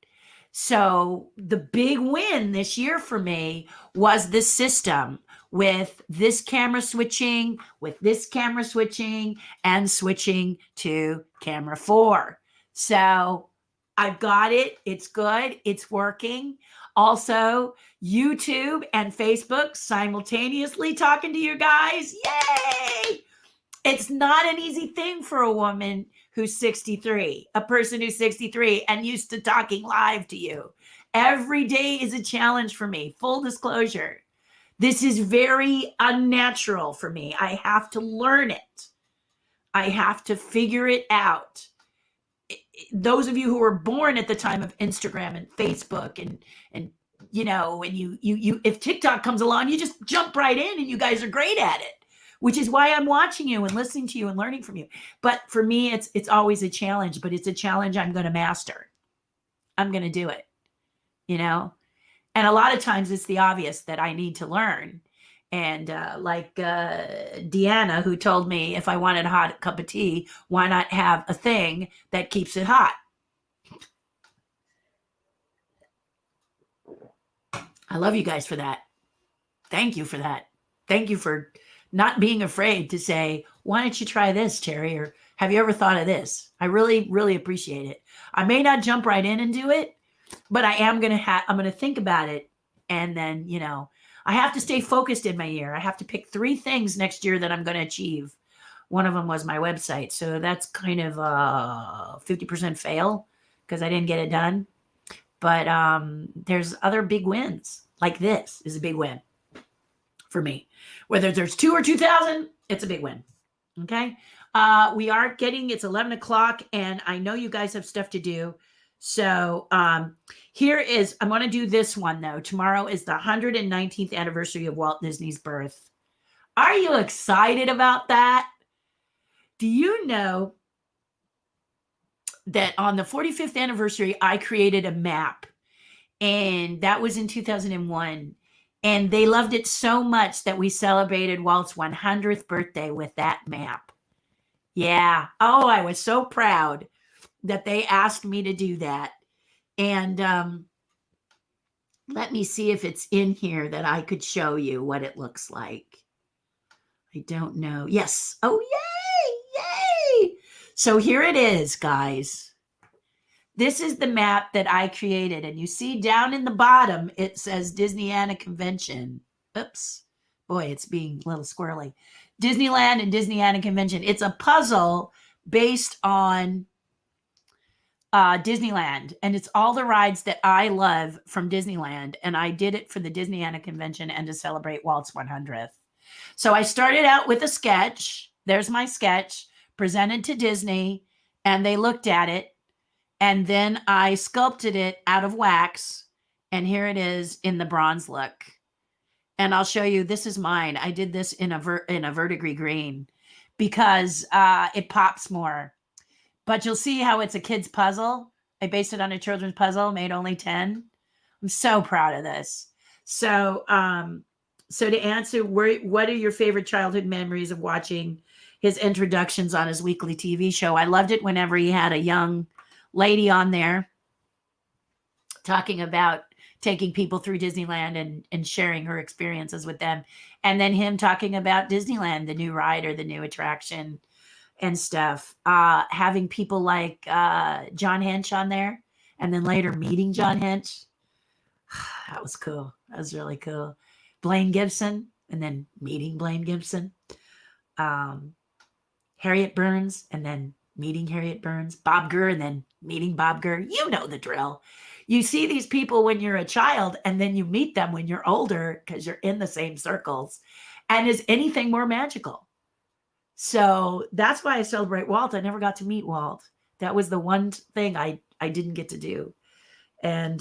So the big win this year for me was the system with this camera switching, and switching to camera 4. So I've got it. It's good. It's working. Also, YouTube and Facebook simultaneously talking to you guys. Yay! It's not an easy thing for a woman who's 63, a person who's 63 and used to talking live to you. Every day is a challenge for me. Full disclosure. This is very unnatural for me. I have to learn it. I have to figure it out. Those of you who were born at the time of Instagram and Facebook and if TikTok comes along, you just jump right in and you guys are great at it, which is why I'm watching you and listening to you and learning from you. But for me, it's always a challenge, but it's a challenge I'm going to master. I'm going to do it, and a lot of times it's the obvious that I need to learn. And like Deanna, who told me if I wanted a hot cup of tea, why not have a thing that keeps it hot? I love you guys for that. Thank you for that. Thank you for not being afraid to say, why don't you try this, Terri? Or have you ever thought of this? I really, really appreciate it. I may not jump right in and do it, but I'm going to think about it. And then, I have to stay focused in my year. I have to pick 3 things next year that I'm going to achieve. One of them was my website. So that's kind of a 50% fail because I didn't get it done. But there's other big wins. Like this is a big win for me. Whether there's 2 or 2,000, it's a big win. Okay. It's 11 o'clock and I know you guys have stuff to do. So I'm going to do this one though. Tomorrow is the 119th anniversary of Walt Disney's birth. Are you excited about that? Do you know that on the 45th anniversary, I created a map, and that was in 2001. And they loved it so much that we celebrated Walt's 100th birthday with that map. Yeah. Oh, I was so proud that they asked me to do that. And let me see if it's in here that I could show you what it looks like. I don't know. Yes. Oh, yay. Yay. So here it is, guys. This is the map that I created. And you see down in the bottom, it says Disneyana Convention. Oops. Boy, it's being a little squirrely. Disneyland and Disneyana Convention. It's a puzzle based on Disneyland. And it's all the rides that I love from Disneyland. And I did it for the Disneyana Convention and to celebrate Walt's 100th. So I started out with a sketch. There's my sketch presented to Disney, and they looked at it, and then I sculpted it out of wax, and here it is in the bronze look. And I'll show you, this is mine. I did this in a verdigris green because it pops more. But you'll see how it's a kid's puzzle. I based it on a children's puzzle, made only 10. I'm so proud of this. So, so to answer, what are your favorite childhood memories of watching his introductions on his weekly TV show? I loved it whenever he had a young lady on there talking about taking people through Disneyland and sharing her experiences with them. And then him talking about Disneyland, the new ride or the new attraction and stuff. Having people like John Hench on there, and then later meeting John Hench. That was cool. That was really cool. Blaine Gibson, and then meeting Blaine Gibson. Harriet Burns, and then meeting Harriet Burns. Bob Gurr, and then meeting Bob Gurr. You know the drill. You see these people when you're a child, and then you meet them when you're older because you're in the same circles. And is anything more magical? So that's why I celebrate Walt. I never got to meet Walt. That was the one thing I didn't get to do. And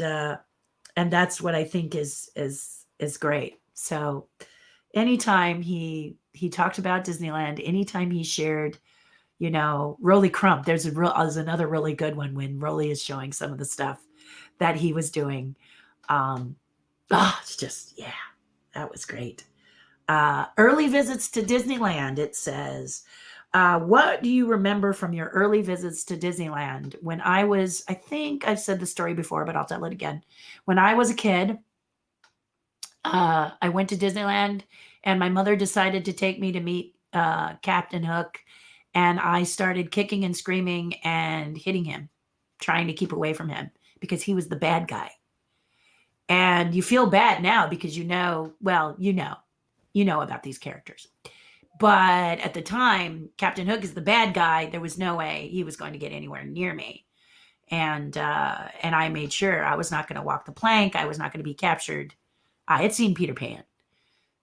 that's what I think is great. So anytime he talked about Disneyland, anytime he shared, Rolly Crump, there's another really good one when Rolly is showing some of the stuff that he was doing. It's just, yeah, that was great. Early visits to Disneyland, it says. What do you remember from your early visits to Disneyland? When I think I've said the story before, but I'll tell it again. When I was a kid, I went to Disneyland, and my mother decided to take me to meet Captain Hook, and I started kicking and screaming and hitting him, trying to keep away from him because he was the bad guy. And you feel bad now because you know about these characters. But at the time, Captain Hook is the bad guy. There was no way he was going to get anywhere near me. And I made sure I was not going to walk the plank. I was not going to be captured. I had seen Peter Pan.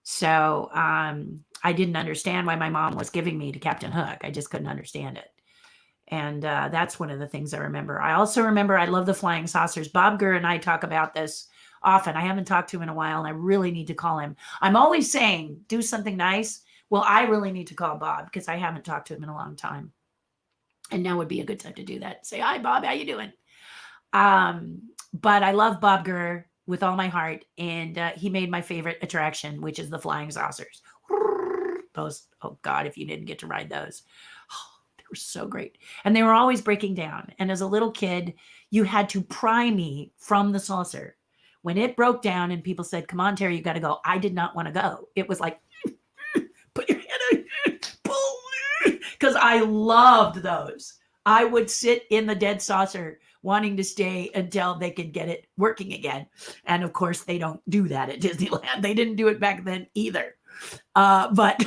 So I didn't understand why my mom was giving me to Captain Hook. I just couldn't understand it. And that's one of the things I remember. I also remember I love the flying saucers. Bob Gurr and I talk about this often. I haven't talked to him in a while, and I really need to call him. I'm always saying, do something nice. Well, I really need to call Bob because I haven't talked to him in a long time. And now would be a good time to do that. Say, hi, Bob, how you doing? But I love Bob Gurr with all my heart. And he made my favorite attraction, which is the flying saucers. Those, oh God, if you didn't get to ride those. They were so great. And they were always breaking down. And as a little kid, you had to pry me from the saucer. When it broke down and people said, come on, Terri, you got to go. I did not want to go. It was like, put your hand in, pull, because I loved those. I would sit in the dead saucer wanting to stay until they could get it working again. And of course, they don't do that at Disneyland. They didn't do it back then either. But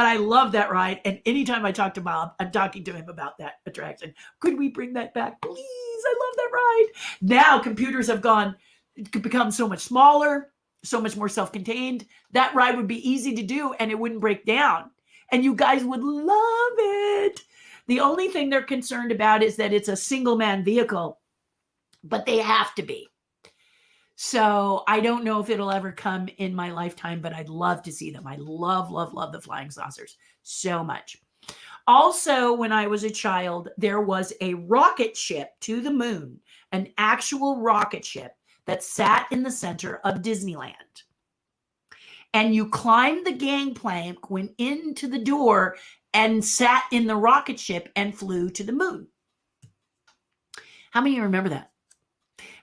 I love that ride. And anytime I talk to Bob, I'm talking to him about that attraction. Could we bring that back, please? I love that ride. Now computers have become so much smaller, so much more self-contained. That ride would be easy to do and it wouldn't break down. And you guys would love it. The only thing they're concerned about is that it's a single man vehicle, but they have to be. So I don't know if it'll ever come in my lifetime, but I'd love to see them. I love, love, love the flying saucers so much. Also, when I was a child, there was a rocket ship to the moon, an actual rocket ship that sat in the center of Disneyland. And you climbed the gangplank, went into the door, and sat in the rocket ship and flew to the moon. How many of you remember that?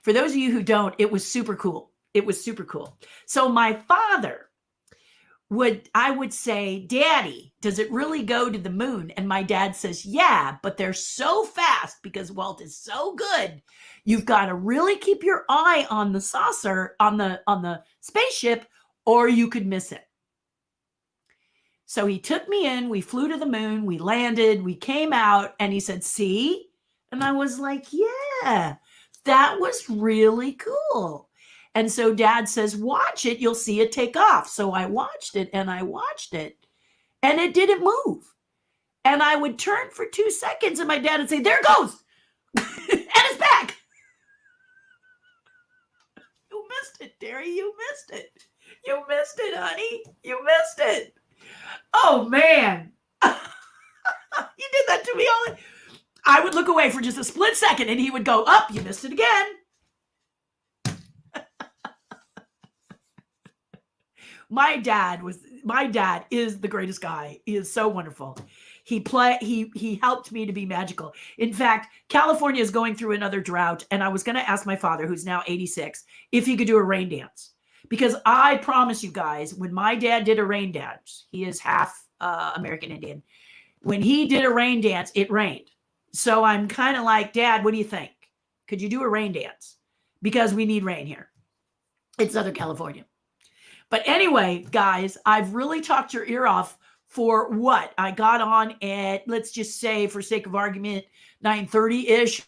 For those of you who don't, it was super cool. It was super cool. So my father I would say, Daddy, does it really go to the moon? And my dad says, yeah, but they're so fast because Walt is so good. You've got to really keep your eye on the saucer, on the spaceship, or you could miss it. So he took me in, we flew to the moon, we landed, we came out, and he said, see? And I was like, yeah, that was really cool. And so Dad says, watch it, you'll see it take off. So I watched it and I watched it. and it didn't move. And I would turn for 2 seconds, and my dad would say, "There it goes," and it's back. You missed it, Terri. You missed it. You missed it, honey. You missed it. Oh man, you did that to me all. I would look away for just a split second, and he would go, "Up, you missed it again." My dad is the greatest guy. He is so wonderful. He helped me to be magical. In fact, California is going through another drought, and I was going to ask my father, who's now 86, if he could do a rain dance. Because I promise you guys, when my dad did a rain dance, he is half American Indian. When he did a rain dance, it rained. So I'm kind of like, Dad, what do you think? Could you do a rain dance? Because we need rain here in Southern California. But anyway, guys, I've really talked your ear off for what? I got on at, let's just say, for sake of argument, 9:30-ish.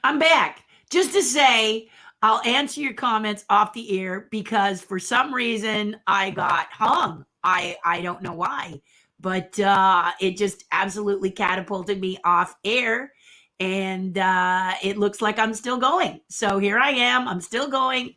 I'm back just to say I'll answer your comments off the air because for some reason I got hung. I don't know why, but it just absolutely catapulted me off air, and it looks like I'm still going. So here I am. I'm still going.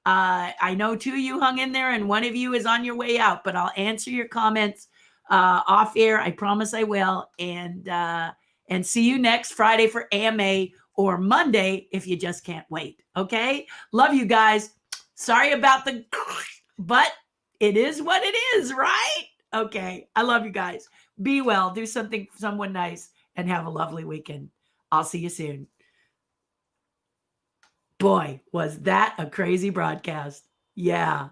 I know two of you hung in there, and one of you is on your way out. But I'll answer your comments off air. I promise I will. And see you next Friday for AMA or Monday if you just can't wait. Okay. Love you guys. Sorry about the, but it is what it is, right? Okay. I love you guys. Be well. Do something for someone nice and have a lovely weekend. I'll see you soon. Boy, was that a crazy broadcast. Yeah.